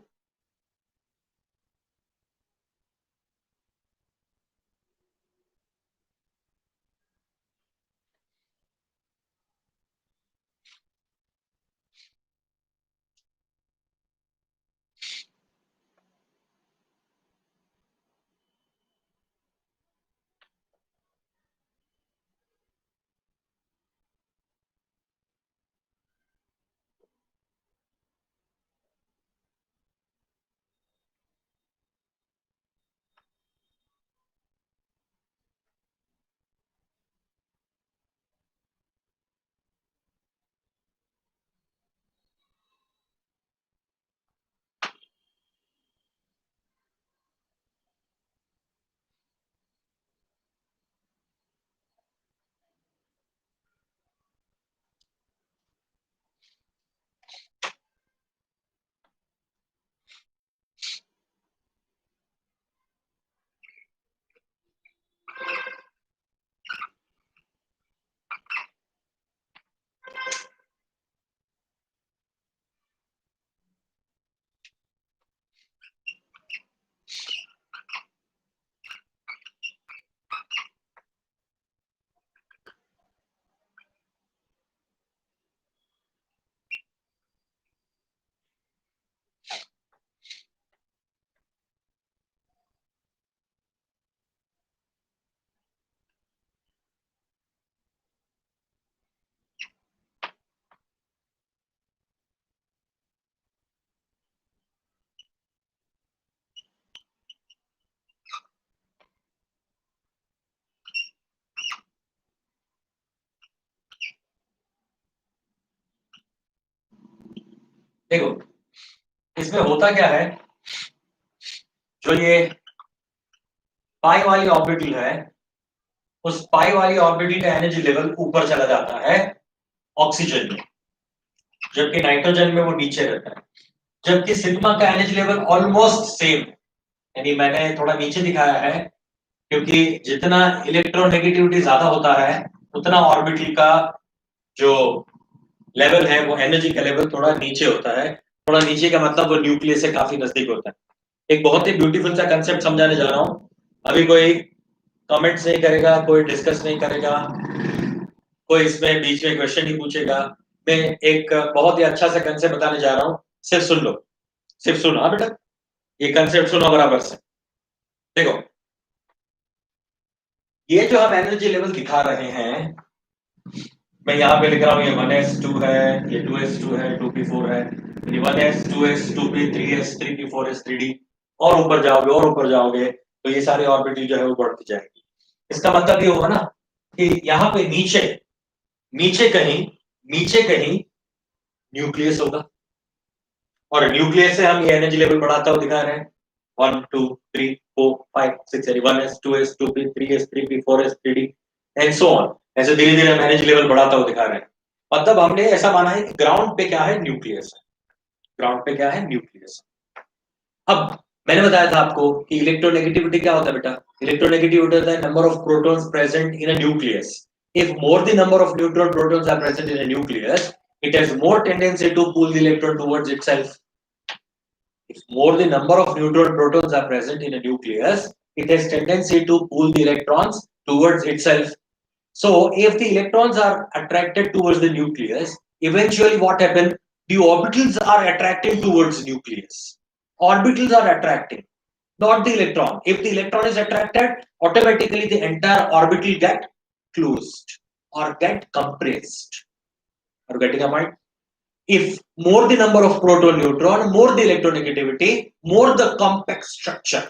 देखो, इसमें होता क्या है, जो ये पाई वाली ऑर्बिटल है, उस पाई वाली ऑर्बिटल का एनर्जी लेवल ऊपर चला जाता है ऑक्सीजन में, जबकि नाइट्रोजन में वो नीचे रहता है। जबकि सिग्मा का एनर्जी लेवल ऑलमोस्ट सेम, यानी मैंने थोड़ा नीचे दिखाया है, क्योंकि जितना इलेक्ट्रोनेगेटिविटी ज्यादा होता है, उतना ऑर्बिटल का जो लेवल है, वो एनर्जी का लेवल थोड़ा नीचे होता है। थोड़ा नीचे का मतलब वो न्यूक्लियस से काफी नजदीक होता है। एक बहुत ही ब्यूटीफुल सा कंसेप्ट समझाने जा रहा हूं। अभी कोई कमेंट्स नहीं करेगा, कोई डिस्कस नहीं करेगा, कोई इसमें बीच में क्वेश्चन नहीं पूछेगा। मैं एक बहुत ही अच्छा सा कंसेप्ट बताने जा रहा हूँ, सिर्फ सुन लो। सिर्फ सुनो, हाँ बेटा, ये कंसेप्ट सुनो बराबर से। देखो, ये जो हम एनर्जी लेवल दिखा रहे हैं, मैं यहाँ पे लिख रहा हूँ, ये 1s2 है, ये 2s2 है, 2p4 है, ये 1s 2s 2p 3s 3p 4s 3d, और ऊपर जाओगे और ऊपर जाओगे तो ये सारे ऑर्बिटल जो है वो बढ़ती जाएगी। इसका मतलब ये होगा ना कि यहाँ पे नीचे, नीचे कहीं, नीचे कहीं न्यूक्लियस होगा, और न्यूक्लियस से हम ये एनर्जी लेवल बढ़ाता हुआ दिखा रहे हैं। 1 2 3 4 5 6 यानी 1s 2s 2p 3s 3p 4s 3d and so on. ऐसे धीरे धीरे हम एनर्जी लेवल बढ़ाता हुआ दिखा रहे हैं। मतलब हमने ऐसा माना है कि ग्राउंड पे क्या है, न्यूक्लियस है। ग्राउंड पे क्या है, न्यूक्लियस। अब मैंने बताया था आपको कि इलेक्ट्रोनेगेटिविटी क्या होता है बेटा। इलेक्ट्रोनेगेटिविटी होता है number of protons present in a nucleus. If more the number of neutron protons are present in a nucleus, it has more tendency to pull the electron towards itself. If more the number of neutron protons are present in a nucleus, it has tendency to pull the electrons towards itself. So if the electrons are attracted towards the nucleus, eventually what happens? The orbitals are attracting towards nucleus. Orbitals are attracting, not the electron. If the electron is attracted, automatically the entire orbital get closed or get compressed. Are you getting a point? If more the number of proton neutron, more the electronegativity, more the compact structure.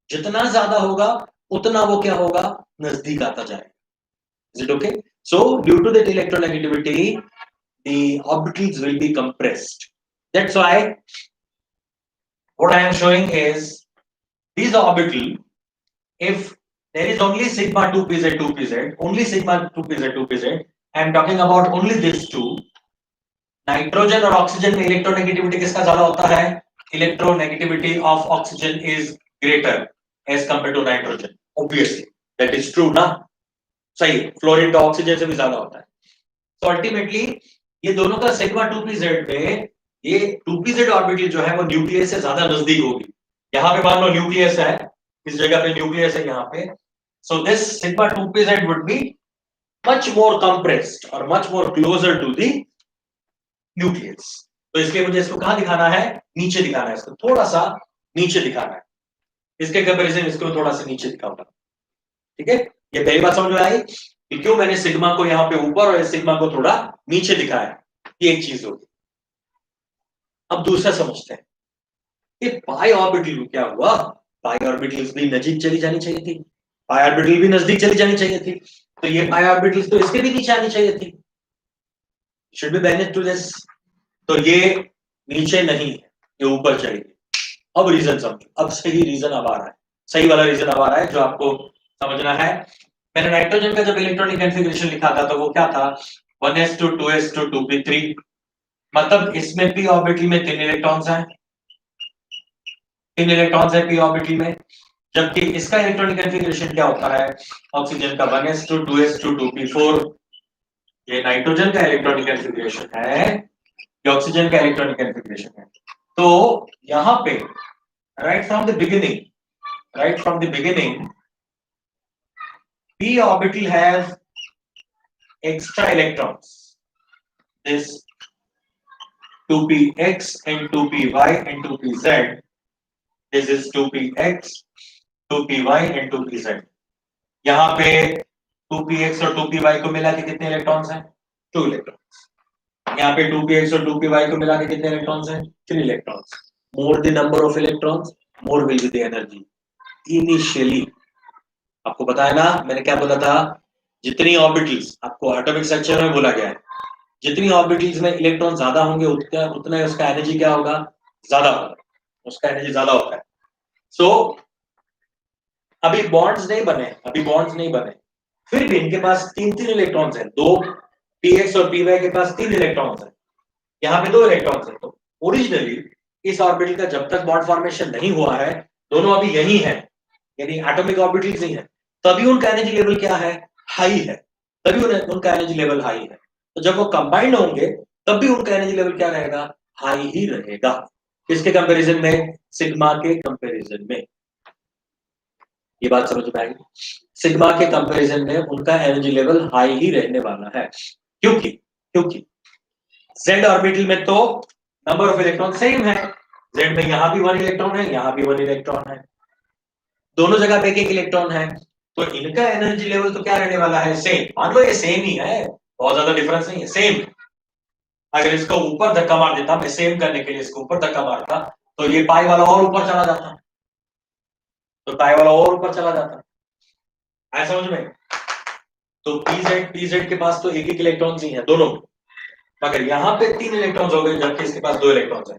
जितना ज्यादा होगा उतना वो क्या होगा, नजदीक आता जाएगा. Is it okay? So due to that electronegativity, the orbitals will be compressed. That's why what I am showing is these orbital, if there is only sigma 2pz 2pz, only sigma 2pz 2pz, I am talking about only these two. Nitrogen और oxygen में electronegativity किसका ज्यादा होता है, electronegativity of oxygen is greater as compare to nitrogen. Obviously that is true ना, सही. Fluorine का oxygen से भी ज्यादा होता है. तो अल्टीमेटली ये दोनों का सिग्मा 2pz में ये 2pz ऑर्बिटल जो है वो न्यूक्लियस से ज्यादा नजदीक होगी. यहां पे मान लो न्यूक्लियस है, इस जगह पे न्यूक्लियस है यहां पे. So this sigma 2pz would be much more compressed और much more closer to the nucleus. तो इसलिए मुझे इसको कहां दिखाना है, नीचे दिखाना है, इसको थोड़ा सा नीचे दिखाना है. इसके कंपैरिजन इसको थोड़ा सा नीचे दिखाऊंगा. ठीक है, ये पहली बात समझ में आई कि क्यों मैंने सिग्मा को यहां पे ऊपर और सिग्मा को थोड़ा नीचे दिखाया. ये एक चीज होगी. अब दूसरा समझते हैं कि पाई ऑर्बिटल क्या हुआ. पाई ऑर्बिटल्स भी नजीक चली जानी चाहिए थी, पाई ऑर्बिटल भी नजदीक चली जानी चाहिए थी. तो ये पाई ऑर्बिटल्स तो इसके भी नीचे आनी चाहिए थी. Should be balance to this. तो ये नीचे नहीं है, ये ऊपर चढ़ेगी. अब रीजन समझो, अब सही रीजन अब आ रहा है, सही वाला रीजन अब आ रहा है जो आपको समझना है. मैंने नाइट्रोजन का जब इलेक्ट्रॉनिक कॉन्फ़िगरेशन लिखा था तो वो क्या था, 1s2 2s2 2p3. मतलब इसमें p ऑर्बिटल में 3 इलेक्ट्रॉन्स हैं, 3 इलेक्ट्रॉन्स है p ऑर्बिटल में. जबकि इसका इलेक्ट्रॉनिक कॉन्फ़िगरेशन क्या होता है, ऑक्सीजन का 1s2 2s2 2p4. ये नाइट्रोजन का इलेक्ट्रॉनिक कॉन्फ़िगरेशन है, ये ऑक्सीजन का इलेक्ट्रॉनिक कॉन्फ़िगरेशन है. तो यहां पे right from the beginning p orbital has extra electrons, this 2px and 2py and 2pz. this is 2px 2py and 2pz. यहां पे 2px और 2py को मिला के कितने इलेक्ट्रॉन्स हैं, 2 इलेक्ट्रॉन्स. यहाँ पे 2px और 2py को मिला के कितने इलेक्ट्रॉन्स हैं, 3 electrons. More the number of electrons more will be the energy. Initially आपको पता है ना, मैंने क्या बोला था, जितनी ऑर्बिटल्स आपको एटॉमिक स्ट्रक्चर में बोला गया है, जितनी ऑर्बिटल्स में इलेक्ट्रॉन ज्यादा होंगे उतना उसका एनर्जी क्या होगा, ज्यादा होगा. उसका एनर्जी ज्यादा होता है. सो अभी बॉन्ड्स नहीं बने, फिर भी इनके पास 3 इलेक्ट्रॉन्स हैं. 2 px और py के पास 3 इलेक्ट्रॉन्स हैं, यहाँ पे 2 इलेक्ट्रॉन्स हैं. तो ओरिजिनली इस ऑर्बिटल का जब तक बॉन्ड फॉर्मेशन नहीं हुआ है, दोनों अभी यही है, यानी एटॉमिक ऑर्बिटल्स ही है, तभी उनका एनर्जी लेवल क्या है, हाई है. तभी उनका एनर्जी लेवल हाई है. तो जब वो कंबाइंड होंगे तब भी उनका एनर्जी लेवल क्या रहेगा, हाई ही रहेगा. किसके कंपैरिजन में, सिग्मा के कंपैरिजन में. ये बात समझ में आएगी. सिग्मा के कंपैरिजन में उनका एनर्जी लेवल हाई ही रहने वाला है. क्योंकि z ऑर्बिटल में तो नंबर ऑफ इलेक्ट्रॉन सेम है. z में यहां भी 1 इलेक्ट्रॉन है, यहां भी 1 इलेक्ट्रॉन है, दोनों जगह पे एक इलेक्ट्रॉन है. तो इनका एनर्जी लेवल तो क्या रहने वाला है, सेम. मान लो ये सेम ही है, बहुत ज्यादा डिफरेंस नहीं है, सेम. अगर इसको ऊपर धक्का मार देता, मैं सेम करने के लिए इसको ऊपर धक्का मारता, तो ये पाई वाला और ऊपर चला जाता, तो पाई वाला और ऊपर चला जाता. ऐसा समझ में. तो pz के पास तो एक इलेक्ट्रॉन ही है दोनों, मगर यहाँ पे 3 इलेक्ट्रॉन्स हो गए, जबकि इसके पास 2 इलेक्ट्रॉन्स है.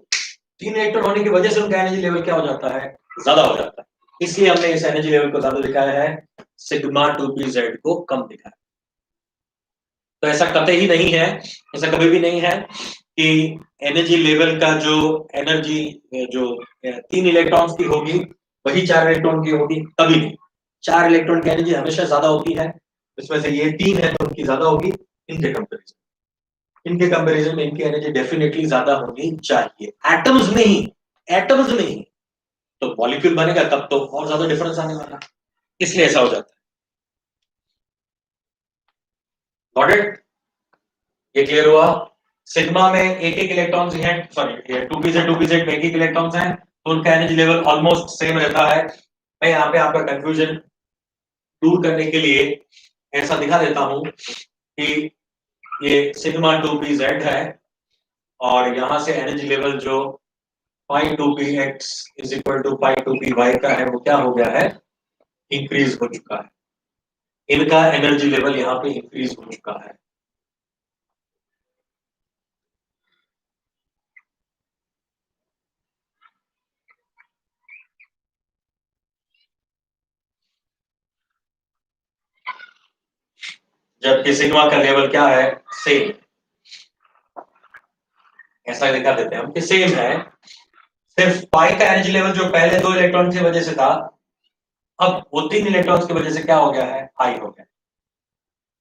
3 इलेक्ट्रॉन होने की वजह से उनका एनर्जी लेवल क्या हो जाता है, ज्यादा हो जाता है. इसलिए हमने इस एनर्जी लेवल को ज्यादा दिखाया है, सिग्मा 2pz को कम दिखाया. तो ऐसा कतई ही नहीं है, ऐसा कभी भी नहीं है कि एनर्जी लेवल का जो एनर्जी जो 3 इलेक्ट्रॉन्स की होगी वही 4 इलेक्ट्रॉन की होगी, कभी नहीं. 4 इलेक्ट्रॉन की एनर्जी हमेशा ज्यादा होती है, इसमें से ये 3 है तो उनकी ज्यादा होगी. इनके कंपैरिजन में इनकी एनर्जी डेफिनेटली ज्यादा होनी चाहिए. एटम्स में ही तो मॉलिक्यूल बनेगा तब तो और ज्यादा डिफरेंस आने वाला, इसलिए ऐसा हो जाता है. Got it. ये क्लियर हुआ. सिग्मा में एक इलेक्ट्रॉन्स हैं, सॉरी 2pz में एक इलेक्ट्रॉन्स हैं, तो उनका एनर्जी लेवल ऑलमोस्ट सेम रहता है. मैं यहाँ पे आपका कंफ्यूजन दूर करने के लिए ऐसा दिखा देता हूं कि ये सिग्मा 2p(z) है, और यहां से एनर्जी लेवल जो pi 2p(x) is equal to pi 2p(y) का है, वो क्या हो गया है, इंक्रीज हो चुका है। इनका एनर्जी लेवल यहाँ पे इंक्रीज हो चुका है। जबकि सिग्मा का लेवल क्या है, सेम। ऐसा लिखा देते हैं हम कि सेम है, सिर्फ पाई का एनर्जी लेवल जो पहले 2 इलेक्ट्रॉन की वजह से था, अब वो 3 इलेक्ट्रॉन्स की वजह से क्या हो गया है, हाई हो गया।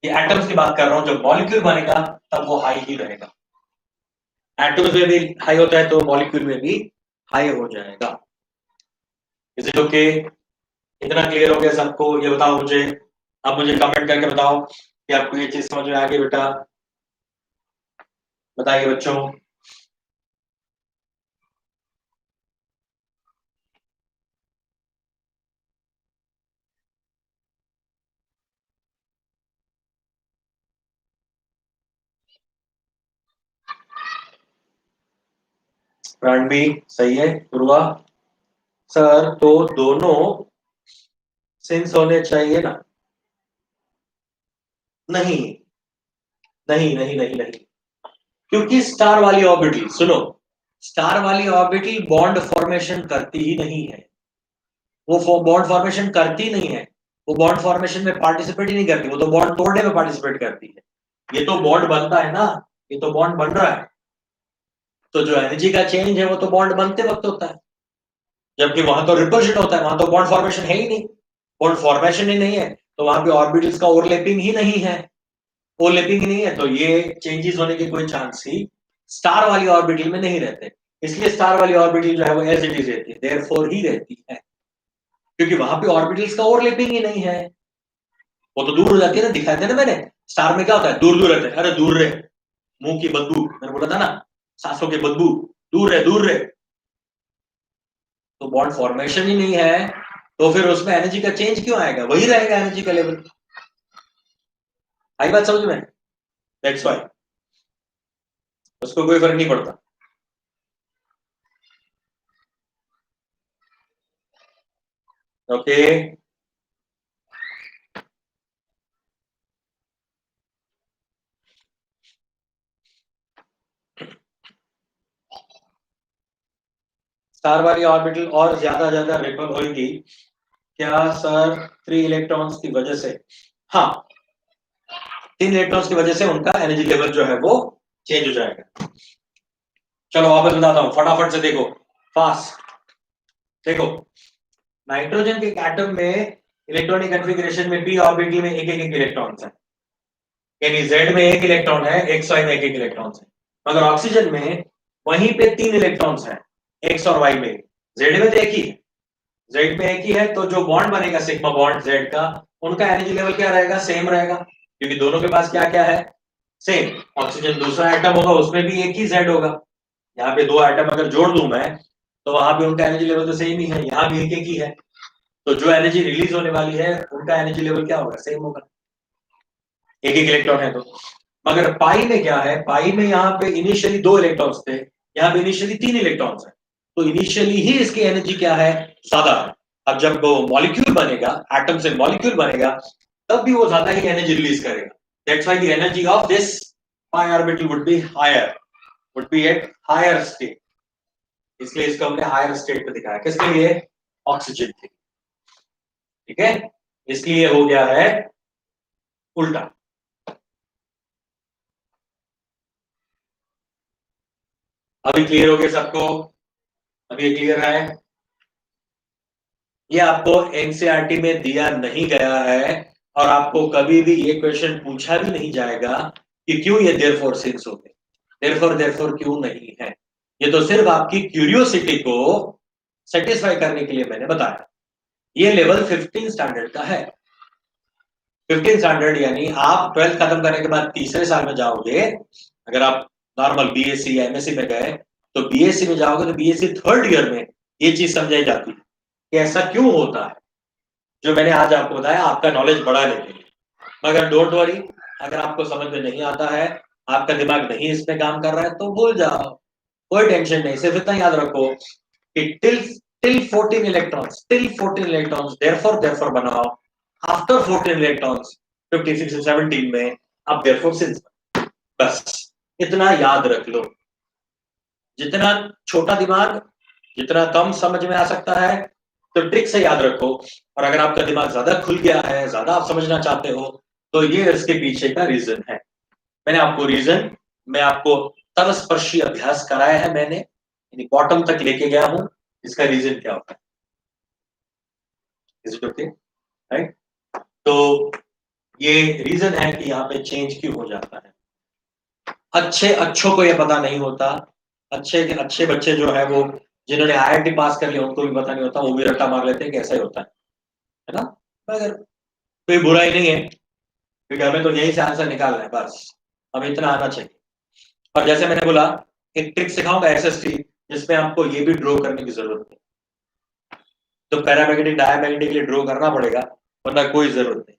ये एटम्स की बात कर रहा हूं, जब मॉलिक्यूल बनेगा तब वो हाई ही रहेगा। एटम्स में भी हाई होता है तो मॉलिक्यूल में भी हाई हो जाएगा। Is it okay? इतना क्लियर हो गया सबको? ये बताओ मुझे, आप मुझे कमेंट करके बताओ कि आपको ये चीज समझ में आ गई बेटा। बताइए बच्चों। रणबी सही है। पूर्वा सर, तो दोनों सिंस होने चाहिए ना? नहीं नहीं नहीं नहीं नहीं, क्योंकि स्टार वाली ऑर्बिटल, सुनो, स्टार वाली ऑर्बिटल बॉन्ड फॉर्मेशन करती ही नहीं है। वो बॉन्ड फॉर्मेशन करती नहीं है, वो बॉन्ड फॉर्मेशन में पार्टिसिपेट ही नहीं करती, वो तो बॉन्ड तोड़ने में पार्टिसिपेट करती है। ये तो बॉन्ड बनता है ना, ये तो बॉन्ड बन रहा है, तो जो एनर्जी का चेंज है वो तो बॉन्ड बनते वक्त होता है, जबकि वहां तो रिपल्शन होता है, वहां तो बॉन्ड फॉर्मेशन है ही नहीं। बॉन्ड फॉर्मेशन ही नहीं है तो वहां पे ऑर्बिटल्स का ओवरलैपिंग ही नहीं है, ओवरलैपिंग ही नहीं है, तो ये चेंजेस होने की कोई चांस ही स्टार वाली ऑर्बिटल में नहीं रहते। इसलिए स्टार वाली ऑर्बिटल जो है वो एज इट इज रहती है, देयरफॉर ही रहती है, क्योंकि वहां पे ऑर्बिटल्स का ओवरलैपिंग ही नहीं है। वो तो दूर हो जाती है ना, दिखाया था ना मैंने, स्टार में क्या होता है, दूर दूर रहते हैं, अरे दूर रहे, मुंह की बदबू, मैंने बोला था ना, सांसों की बदबू, दूर रहे दूर रहे। तो बॉन्ड फॉर्मेशन ही नहीं है, तो फिर उसमें एनर्जी का चेंज क्यों आएगा, वही रहेगा एनर्जी का लेवल। आई बात समझ में? दैट्स वाई उसको कोई फर्क नहीं पड़ता। ओके, स्टार वाली ऑर्बिटल और ज्यादा रिपल होगी क्या सर, 3 इलेक्ट्रॉन्स की वजह से? हाँ, 3 इलेक्ट्रॉन्स की वजह से उनका एनर्जी लेवल जो है वो चेंज हो जाएगा। चलो वापस बताता हूं, फटाफट से देखो, फास्ट देखो। नाइट्रोजन के एटम में इलेक्ट्रॉनिक कॉन्फ़िगरेशन में पी ऑर्बिटल में एक इलेक्ट्रॉन है, यानी जेड में एक इलेक्ट्रॉन है, एक्स वाई में एक इलेक्ट्रॉन है। मगर ऑक्सीजन में वहीं पे 3 इलेक्ट्रॉन्स हैं, एक्स और वाई में। जेड में तो एक ही है, जेड में एक ही है, तो जो बॉन्ड बनेगा सिग्मा बॉन्ड जेड का, उनका एनर्जी लेवल क्या रहेगा, सेम रहेगा, क्योंकि दोनों के पास क्या क्या है, सेम। ऑक्सीजन दूसरा एटम होगा, उसमें भी एक ही जेड होगा। यहाँ पे 2 एटम अगर जोड़ दूं मैं, तो वहां पे उनका एनर्जी लेवल तो सेम ही है, यहाँ भी एक ही है, तो जो एनर्जी रिलीज होने वाली है उनका एनर्जी लेवल क्या होगा, सेम होगा, एक इलेक्ट्रॉन है तो। मगर पाई में क्या है, पाई में यहाँ पे इनिशियली 2 इलेक्ट्रॉन्स थे, यहाँ पे इनिशियली 3 इलेक्ट्रॉन्स है, तो इनिशियली ही इसकी एनर्जी क्या है, ज्यादा है। अब जब वो मॉलिक्यूल बनेगा, एटम से मॉलिक्यूल बनेगा, तब भी वो ज्यादा ही एनर्जी रिलीज करेगा। That's why the energy of this pi orbital would be higher, would be at higher state. इसलिए इसको हमने हायर स्टेट पे दिखाया, किसके लिए, ऑक्सीजन के। ठीक है, इसलिए हो गया है उल्टा। अभी क्लियर हो गया सबको? अभी ये क्लियर है? ये आपको एनसीईआरटी में दिया नहीं गया है, और आपको कभी भी ये क्वेश्चन पूछा भी नहीं जाएगा कि क्यों ये देयरफॉर सिंस हो गए, देयरफॉर देयरफॉर क्यों नहीं है। ये तो सिर्फ आपकी क्यूरियोसिटी को सेटिस्फाई करने के लिए मैंने बताया। ये लेवल 15 स्टैंडर्ड का है। 15 स्टैंडर्ड यानी आप 12th खत्म करने के बाद तीसरे साल में जाओगे, अगर आप नॉर्मल बीएससी या एमएससी में गए, तो बीएससी में जाओगे तो बीएससी थर्ड ईयर में ये चीज समझाई जाती है कि ऐसा क्यों होता है, जो मैंने आज आपको बताया आपका नॉलेज बढ़ाने के लिए। मगर डोंट वरी, अगर आपको समझ में नहीं आता है आपका दिमाग नहीं इस पे काम कर रहा है तो भूल जाओ, कोई टेंशन नहीं, सिर्फ इतना याद रखो कि till 14 electrons, till 14 electrons, therefore बनाओ, आफ्टर 14 इलेक्ट्रॉन्स 56 और 17 में अब देयरफॉर सिंस, बस इतना याद रख लो। जितना छोटा दिमाग, जितना कम समझ में आ सकता है, तो ट्रिक से याद रखो। और अगर आपका दिमाग ज्यादा खुल गया है, ज्यादा आप समझना चाहते हो, तो ये इसके पीछे का रीजन है। मैंने आपको रीजन, मैं आपको तलस्पर्शी अभ्यास कराया है, मैंने यानी बॉटम तक लेके गया हूं, इसका रीजन क्या होता है। Is it okay, right? तो ये रीजन है कि यहाँ पे चेंज क्यों हो जाता है। अच्छों को ये पता नहीं होता, अच्छे बच्चे जो है वो, जिन्होंने आईआईटी पास कर लिया उनको भी पता नहीं होता, वो भी रट्टा मार लेते हैं कि ऐसा ही होता है ना। मगर कोई बुराई नहीं है, क्योंकि हमें तो यही से आंसर निकालना है, बस हमें इतना आना चाहिए। और जैसे मैंने बोला, एक ट्रिक सिखाऊंगा एसएसटी, जिसमें आपको ये भी ड्रॉ करने की जरूरत नहीं, तो पैरामैग्नेटिक डायमैग्नेटिक के लिए ड्रॉ करना पड़ेगा, वरना कोई जरूरत नहीं।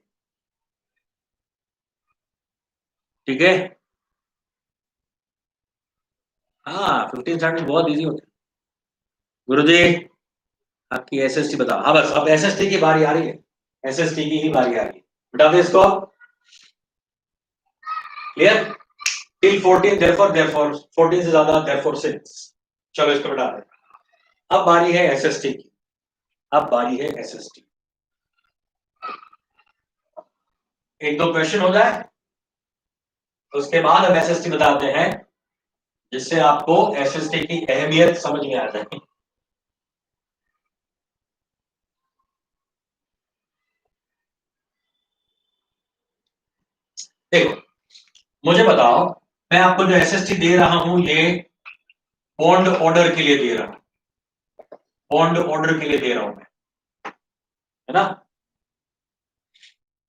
ठीक है, हाँ 15 बहुत इजी होता है। गुरुजी आपकी एसएसटी बताओ। हाँ बस अब एसएसटी की बारी आ रही है, एसएसटी की ही बारी आ रही है, बता दो इसको। क्लियर? टिल 14 देयरफॉर 14 से ज्यादा देयरफॉर 6। चलो इसको बता दे। अब बारी है एसएसटी की, अब बारी है एसएसटी। एक दो क्वेश्चन हो जाए, उसके बाद हम एसएसटी बताते हैं, जिससे आपको एसएसटी की अहमियत समझ में आ जाए। देखो, मुझे बताओ, मैं आपको जो एसएसटी दे रहा हूं, ये बॉन्ड ऑर्डर के लिए दे रहा हूं, बॉन्ड ऑर्डर के लिए दे रहा हूं मैं, है ना।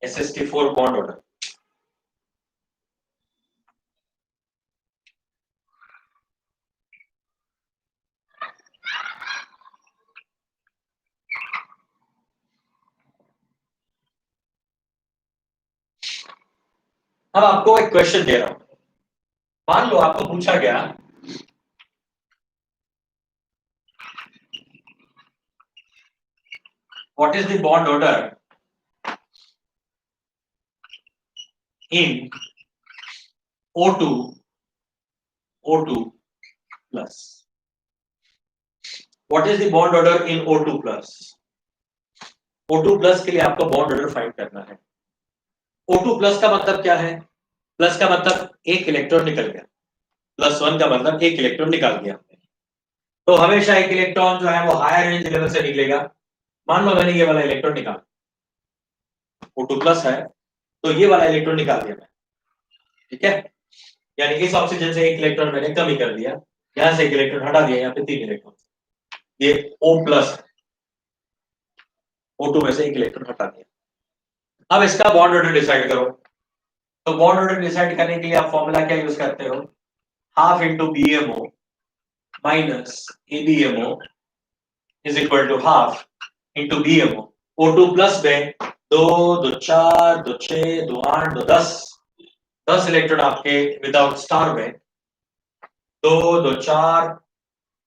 SST for bond order. अब आपको एक क्वेश्चन दे रहा हूं, मान लो आपको पूछा गया what is the bond order in O2 O2 plus. What is the bond order in O2 plus. O2 plus के लिए आपको बॉन्ड ऑर्डर फाइंड करना है। O2 प्लस का मतलब क्या है? प्लस का मतलब एक इलेक्ट्रॉन निकल गया, प्लस वन का मतलब एक इलेक्ट्रॉन निकाल दिया। तो हमेशा एक इलेक्ट्रॉन जो है वो हायर एनर्जी लेवल से निकलेगा। मान लो मैंने ये वाला इलेक्ट्रॉन निकाला, O2 प्लस है, तो ये वाला इलेक्ट्रॉन निकाल दिया मैं, ठीक है। यानी इस ऑक्सीजन से एक इलेक्ट्रॉन मैंने कम ही कर दिया, यहां से एक इलेक्ट्रॉन हटा दिया, यहाँ पे 3 इलेक्ट्रॉन, ये O प्लस, O2 में से एक इलेक्ट्रॉन हटा दिया। अब इसका बॉन्ड ऑर्डर डिसाइड करो। तो बॉन्ड ऑर्डर डिसाइड करने के लिए आप फॉर्मूला क्या यूज करते हो? Half into BMO minus ABMO is equal to half into BMO। O2 plus में 2 2 4 2 6 2 8 2 10 इलेक्ट्रॉन आपके विदाउट स्टार में, 2 2 4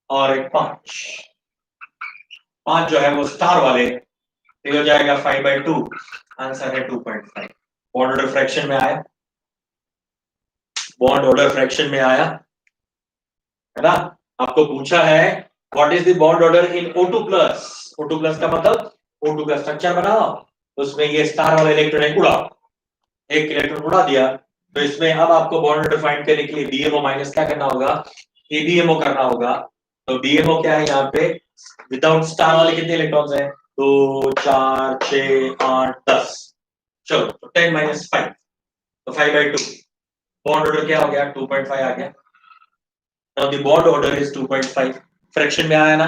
और एक 5 जो है वो स्टार वाले, ये हो जाएगा 5/2, आंसर है 2.5। बॉन्ड ऑर्डर फ्रैक्शन में आया, बॉन्ड ऑर्डर फ्रैक्शन में आया, है ना। आपको पूछा है what is the bond order in O2 plus. O2 plus का मतलब O2 का स्ट्रक्चर बनाओ, उसमें ये स्टार वाला इलेक्ट्रॉन उड़ाओ, एक इलेक्ट्रॉन उड़ा दिया, तो इसमें अब आपको बॉन्ड ऑर्डर फाइंड करने के लिए BMO माइनस क्या करना होगा? ABMO करना होगा। तो BMO क्या है यहाँ पे? विदाउट स्टार वाले कितने इलेक्ट्रॉन्स हैं? 2 4 6 8 10। चलो तो 10 माइनस 5, तो 5/2। बॉन्ड ऑर्डर क्या हो गया? 2.5 आ गया। Now the bond order is 2.5। Fraction में आया ना,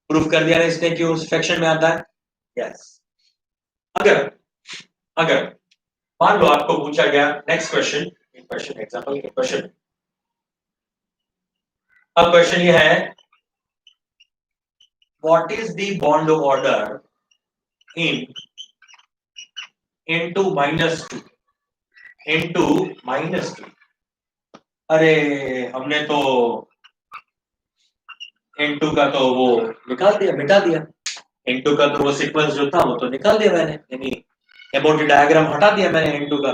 प्रूफ कर दिया ना इसने कि उस फ्रैक्शन में आता है। यस। अगर अगर मान लो आपको पूछा गया next question, question example question, अब क्वेश्चन ये है what is the bond order in into -2 into -2 अरे हमने तो N2 का तो वो निकाल दिया, मिटा दिया। N2 का तो वो सीक्वेंस जो था वो तो निकाल दिया मैंने, यानी एबोटी डायग्राम हटा दिया मैंने N2 का।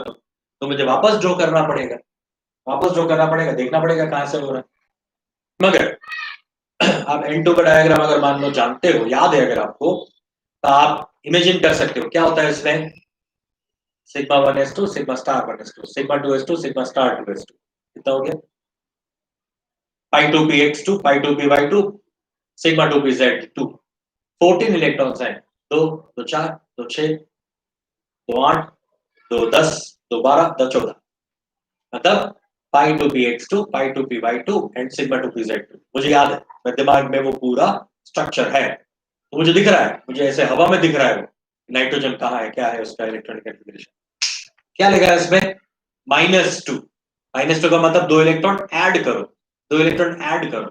तो मुझे वापस ड्रॉ करना पड़ेगा, वापस ड्रॉ करना पड़ेगा, देखना पड़ेगा कहां से हो रहा है। मगर आप N2 का डायग्राम अगर मान लो जानते हो, याद है अगर आपको, तो आप इमेजिन कर सकते हो क्या होता है इसमें। Sigma 1s2 sigma star 1s2 sigma 2s2 sigma star 2s2, कितना हो गया? पाई 2 पी x2 पाई 2 P y2 sigma 2 P z2। 14 electrons हैं, 2 2 4 2 6 2 8 2 10 2 12 2 14, मतलब पाई 2 P x2 pi 2 P y2 and sigma 2 P z2। मुझे याद है, मेरे दिमाग में वो पूरा स्ट्रक्चर है, तो मुझे दिख रहा है, मुझे ऐसे हवा में दिख रहा है वो नाइट्रोजन कहाँ है, क्या है उसका इलेक्ट्रॉनिक कॉन्फ़िगरेशन। क्या लिखा है इसमें? -2। -2 का मतलब 2 इलेक्ट्रॉन ऐड करो, 2 इलेक्ट्रॉन ऐड करो।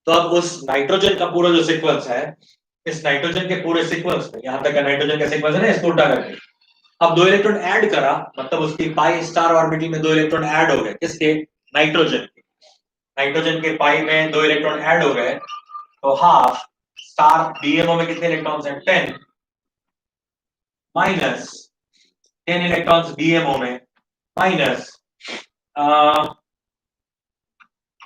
तो अब उस नाइट्रोजन का पूरा जो सीक्वेंस है, इस नाइट्रोजन के पूरे सीक्वेंस में, यहां तक का नाइट्रोजन का सीक्वेंस है ना, इसको उल्टा करके अब 2 इलेक्ट्रॉन ऐड करा, मतलब उसकी पाई स्टार ऑर्बिटल में 2 इलेक्ट्रॉन ऐड हो गए। किसके? नाइट्रोजन के। नाइट्रोजन के पाई में 2 इलेक्ट्रॉन ऐड हो गए, तो हाफ स्टार बीएमओ में कितने इलेक्ट्रॉन्स हैं? 10 माइनस 10 इलेक्ट्रॉन्स बीएमओ में माइनस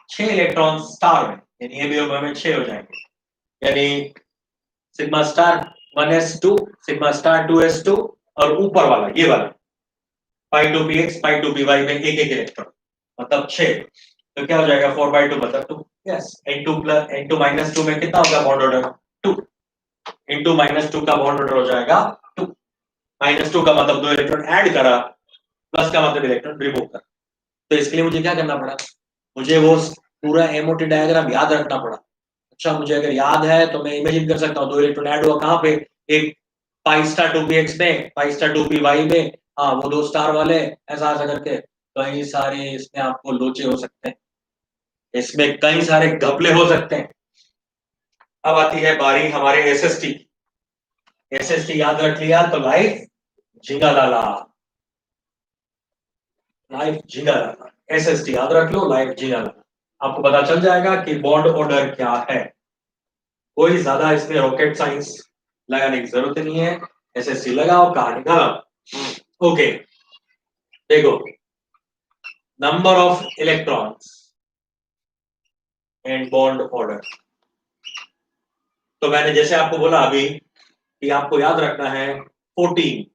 6 इलेक्ट्रॉन स्टार में, यानी एबीओ में 6 हो जाएंगे, यानी sigma star 1s2 sigma star 2s2 और ऊपर वाला ये वाला पाई 2 पी एक्स पाई 2 पी वाई में एक एक इलेक्ट्रॉन, मतलब 6। तो क्या हो जाएगा 4/2 मतलब 2। यस, n2 प्लस n2 -2 में कितना होगा बॉन्ड ऑर्डर? 2। n2 -2 का बॉन्ड ऑर्डर हो जाएगा 2। -2 का मतलब 2 इलेक्ट्रॉन ऐड करा, प्लस का मतलब इलेक्ट्रॉन रिमूव करा। तो इसके लिए मुझे क्या करना पड़ा? मुझे वो पूरा एमओटी डायग्राम याद रखना पड़ा। अच्छा, मुझे अगर याद है तो मैं इमेजिन कर सकता हूँ 2 इलेक्ट्रॉन ऐड हुआ कहाँ पे? एक पाई स्टार 2p x में, पाई स्टार 2p y में, हाँ वो 2 स्टार वाले, ऐसा ऐसा करके कई सारे इसमें आपको लोचे हो सकते हैं, इसमें कई सारे घपले हो सकते हैं। अब आती है बारी हमारे एसएसटी की। एसएसटी याद रख लिया तो लाइफ झिंगा लाला, लाइफ झिंगा लाला। एसएसटी याद रख लो, लाइफ झिंगा लाला। आपको पता चल जाएगा कि बॉन्ड ऑर्डर क्या है। कोई ज्यादा इसमें रॉकेट साइंस लगाने की जरूरत नहीं है, एसएससी लगाओ, कहानी खत्म। ओके, देखो, number of electrons and bond order. तो मैंने जैसे आपको बोला अभी कि आपको याद रखना है 14,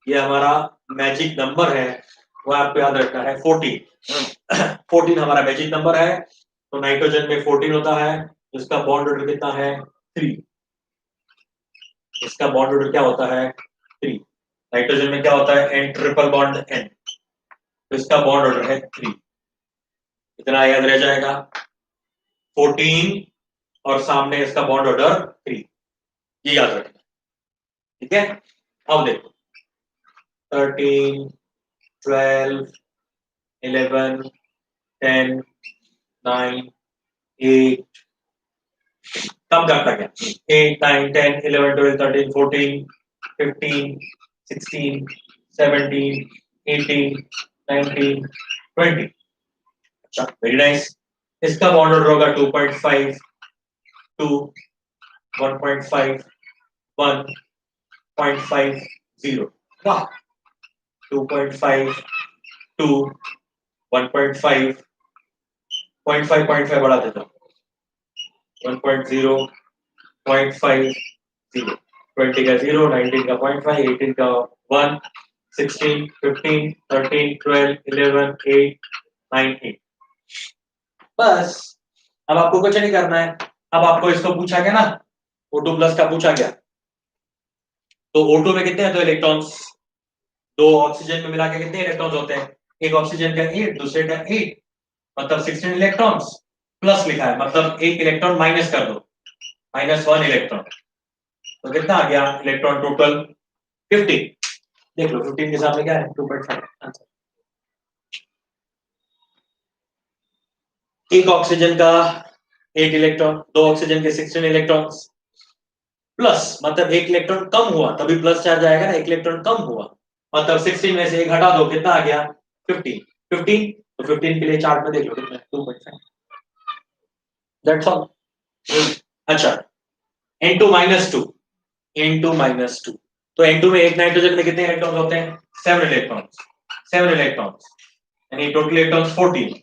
ये हमारा मैजिक नंबर है, वो आपको याद रखना है 14। 14 हमारा मैजिक नंबर है, तो नाइट्रोजन में 14 होता है, इसका बॉन्ड ऑर्डर कितना है? 3। इसका बॉन्ड ऑर्डर क्या होता है? 3। नाइट्रोजन में क्या होता है? एन ट्रिपल बॉन्ड एन, तो इसका बॉन्ड ऑर्डर है 3। इतना याद रह जाएगा, 14 और सामने इसका बॉन्ड ऑर्डर 3, ये याद रखना। ठीक है, अब देखो 13 12 11 10 9 8, कम करता क्या? 8 9 10 11 12 13 14 15 16 17 18 19 20। अच्छा, वेरी नाइस। इसका बॉन्ड ऑर्डर होगा 2.5 2 1.5 1.50। वाह, 2.5 2 1.5 0.5 0.5 बढ़ा देता हूँ, 1.0 0.50, 20 का 0 19 का 0.5 18 का 1 16 15 13 12 11 8 9 8। बस, अब आपको कुछ नहीं करना है। अब आपको इसको पूछा गया ना, O2 प्लस का पूछा गया, तो O2 में कितने हैं? तो इलेक्ट्रॉन्स, 2 ऑक्सीजन में मिला के कितने इलेक्ट्रॉन्स होते हैं? एक ऑक्सीजन का 8, दूसरे का 8, मतलब 16 इलेक्ट्रॉन्स। प्लस लिखा है मतलब एक इलेक्ट्रॉन माइनस कर दो, -1 इलेक्ट्रॉन, तो कितना आ गया इलेक्ट्रॉन टोटल? 15। देख लो 15 के सामने क्या है? 2.5 आंसर। एक ऑक्सीजन का 8 इलेक्ट्रॉन, 2 ऑक्सीजन के 16 इलेक्ट्रॉन्स, प्लस मतलब एक इलेक्ट्रॉन कम हुआ तभी प्लस चार्ज आएगा ना, एक इलेक्ट्रॉन कम हुआ मतलब 16 में से एक हटा दो, कितना आ गया? 15। 15 तो 15 के लिए चार्ट में देख लो कितना 2.5, दैट्स ऑल। अच्छा, N2 - 2, N2 - 2, तो N2 में एक नाइट्रोजन में कितने इलेक्ट्रॉन्स होते हैं? 7 इलेक्ट्रॉन्स, 7 इलेक्ट्रॉन्स, यानी टोटल इलेक्ट्रॉन्स 14।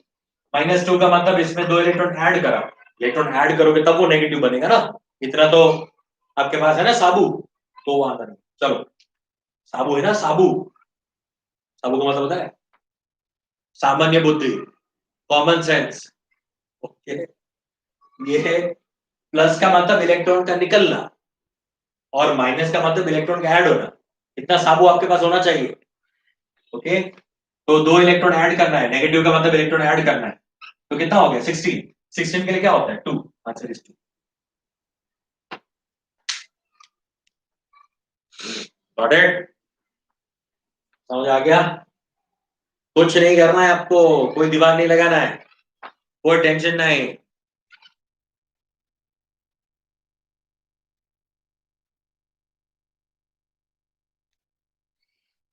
-2 का मतलब इसमें 2 इलेक्ट्रॉन ऐड करा, इलेक्ट्रॉन ऐड करोगे तब वो नेगेटिव बनेगा ना, इतना तो आपके पास है ना साबू, तो वो आता नहीं। चलो, साबू है ना, साबू, साबू का मतलब होता है सामान्य बुद्धि, कॉमन सेंस। ओके, ये प्लस का मतलब इलेक्ट्रॉन का निकलना, और माइनस का मतलब इलेक्ट्रॉन का ऐड होना। इतना साबू आपके पास होना चाहिए। ओके, तो 2 इलेक्ट्रॉन ऐड करना है, नेगेटिव का मतलब इलेक्ट्रॉन ऐड करना है, तो कितना हो गया? 16। 16 के लिए क्या होता है? 2। Answer is 2। Got it? समझ आ गया? कुछ नहीं करना है आपको, कोई दिमाग नहीं लगाना है, कोई टेंशन नहीं।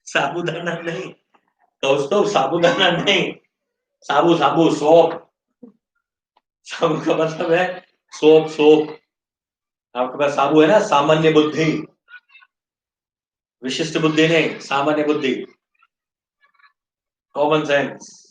साबूदाना नहीं दोस्तों, साबूदाना नहीं, साबू साबू सोप, साबू का मतलब है सोप, सोप। आपके पास साबू है ना, सामान्य बुद्धि, विशिष्ट बुद्धि नहीं, सामान्य बुद्धि, कॉमन सेंस।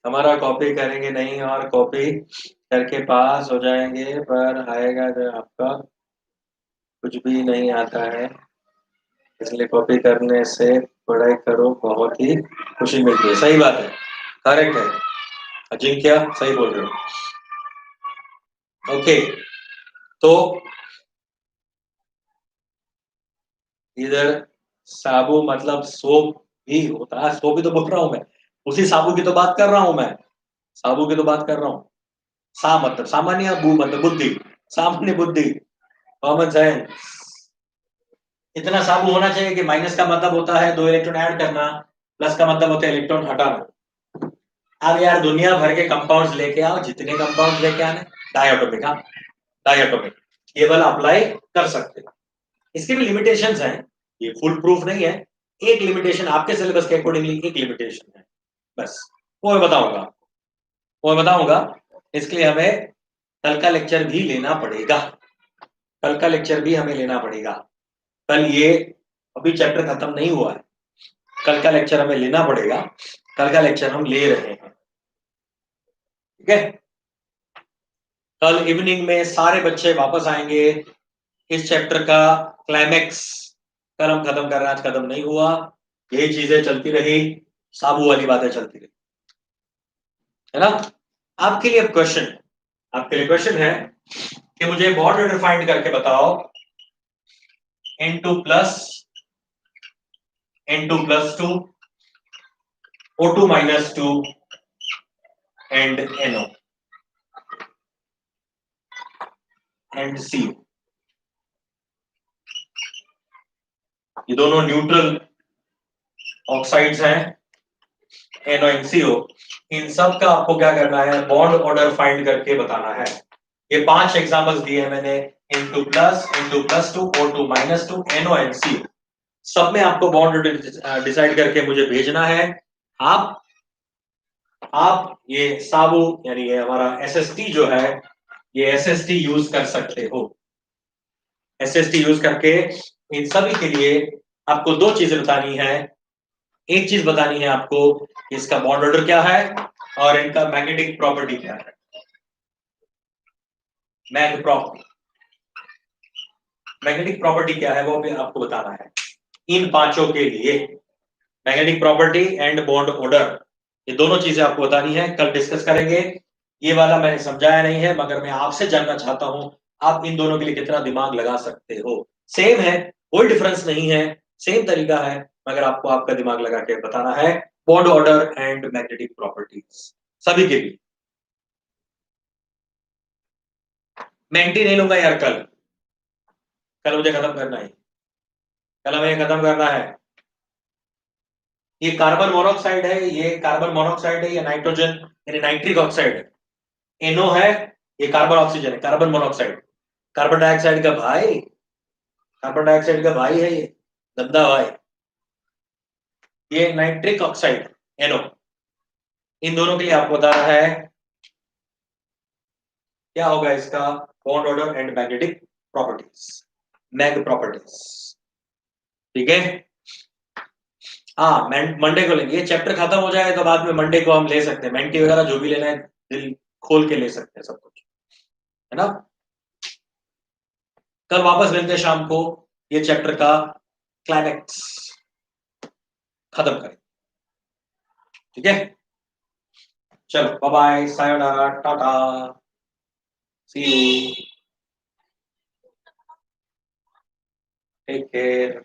हमारा कॉपी करेंगे नहीं, और कॉपी करके पास हो जाएंगे, पर आएगा जब आपका कुछ भी नहीं आता है, इसलिए कॉपी करने से पढ़ाई करो, बहुत ही खुशी मिलती है। सही बात है, करेक्ट है अजिंक्य, सही बोल रहे हो। ओके, तो इधर साबु मतलब सोप ही होता है, सोप ही तो बोल रहा हूं मैं, उसी साबु की तो बात कर रहा हूं मैं, साबु की तो बात कर रहा हूं। सा मतलब सामान्य, बू मतलब बुद्धि, सामान्य बुद्धि, कॉमन सेंस। इतना साबु होना चाहिए कि माइनस का मतलब होता है 2 इलेक्ट्रॉन ऐड करना, प्लस का मतलब होता है इलेक्ट्रॉन हटाना। अब यार दुनिया भर के कंपाउंड्स लेके आओ, जितने कंपाउंड्स लेके आने, डायटोमिक, हाँ डायटोमिक, ये वाला अप्लाई कर सकते हो। इसके भी लिमिटेशंस हैं, ये फुल प्रूफ नहीं है, एक लिमिटेशन आपके सिलेबस के अकॉर्डिंगली एक लिमिटेशन है, बस वो मैं बताऊंगा, वो मैं बताऊंगा। इसके लिए हमें कल का लेक्चर भी लेना पड़ेगा, कल का लेक्चर भी हमें लेना पड़ेगा। कल ये अभी चैप्टर खत्म नहीं हुआ है, कल का लेक्चर हमें लेना पड़ेगा, कल का लेक्चर हम ले रहे हैं, ठीक है। कल इवनिंग में सारे बच्चे वापस आएंगे, इस चैप्टर का क्लाइमेक्स कल हम खत्म कर रहे हैं, आज खत्म नहीं हुआ, यही चीजें चलती रही, साबू वाली बातें चलती रही, है ना। आपके लिए अब क्वेश्चन, आपके लिए क्वेश्चन है कि मुझे बॉन्ड डिफाइंड करके बताओ N2 plus, N2 + 2, O2 - 2 and NO and CO, ये दोनों न्यूट्रल ऑक्साइड्स हैं, NO एंड CO। इन सब का आपको क्या करना है? बॉन्ड ऑर्डर फाइंड करके बताना है। ये 5 एग्जांपल्स दिए हैं मैंने, N2 plus, N2 + 2, O2 - 2, NO and CO। सब में आपको बॉन्ड डिसाइड करके मुझे भेजना है। आप ये साबु यानी ये हमारा SST जो है, ये SST यूज कर सकते हो। SST यूज करके इन सभी के लिए आपको 2 चीजें बतानी है। एक चीज बतानी है आपको, इसका बॉन्ड ऑर्डर क्या है और इनका मैग्नेटिक प्रॉपर्टी क्या है। मैग्नेटिक प्रॉपर्टी क्या है वो भी आपको बताना है इन पांचों के लिए। Magnetic property and bond order, ये दोनों चीजें आपको बतानी है, कल डिस्कस करेंगे। ये वाला मैंने समझाया नहीं है, मगर मैं आपसे जानना चाहता हूं आप इन दोनों के लिए कितना दिमाग लगा सकते हो। सेम है, कोई डिफरेंस नहीं है, सेम तरीका है, मगर आपको आपका दिमाग लगा के बताना है bond order and magnetic properties सभी के लिए। मैं एंटी नहीं लूंगा यार, कल कल मुझे खत्म करना है, कल हमें खत्म करना है। ये कार्बन मोनोऑक्साइड है, ये कार्बन मोनोऑक्साइड है, ये नाइट्रोजन यानी नाइट्रिक ऑक्साइड है। एनओ है, ये कार्बन ऑक्सीजन है, कार्बन मोनोऑक्साइड। कार्बन डाइऑक्साइड का भाई, कार्बन डाइऑक्साइड का भाई है ये, गंदा भाई। ये नाइट्रिक ऑक्साइड, एनओ। इन दोनों के लिए आपको बताना है क्या होगा इसका bond order and magnetic properties, mag properties. ठीक है। हाँ, मंडे को लेंगे, ये चैप्टर खत्म हो जाए तो बाद में मंडे को हम ले सकते हैं, मेंटी वगैरह जो भी लेना है दिल खोल के ले सकते हैं सब कुछ, है ना। कल वापस मिलते हैं शाम को, ये चैप्टर का क्लाइमैक्स खत्म करें। ठीक है, चलो bye bye, sayonara, ta-ta, see you, take care.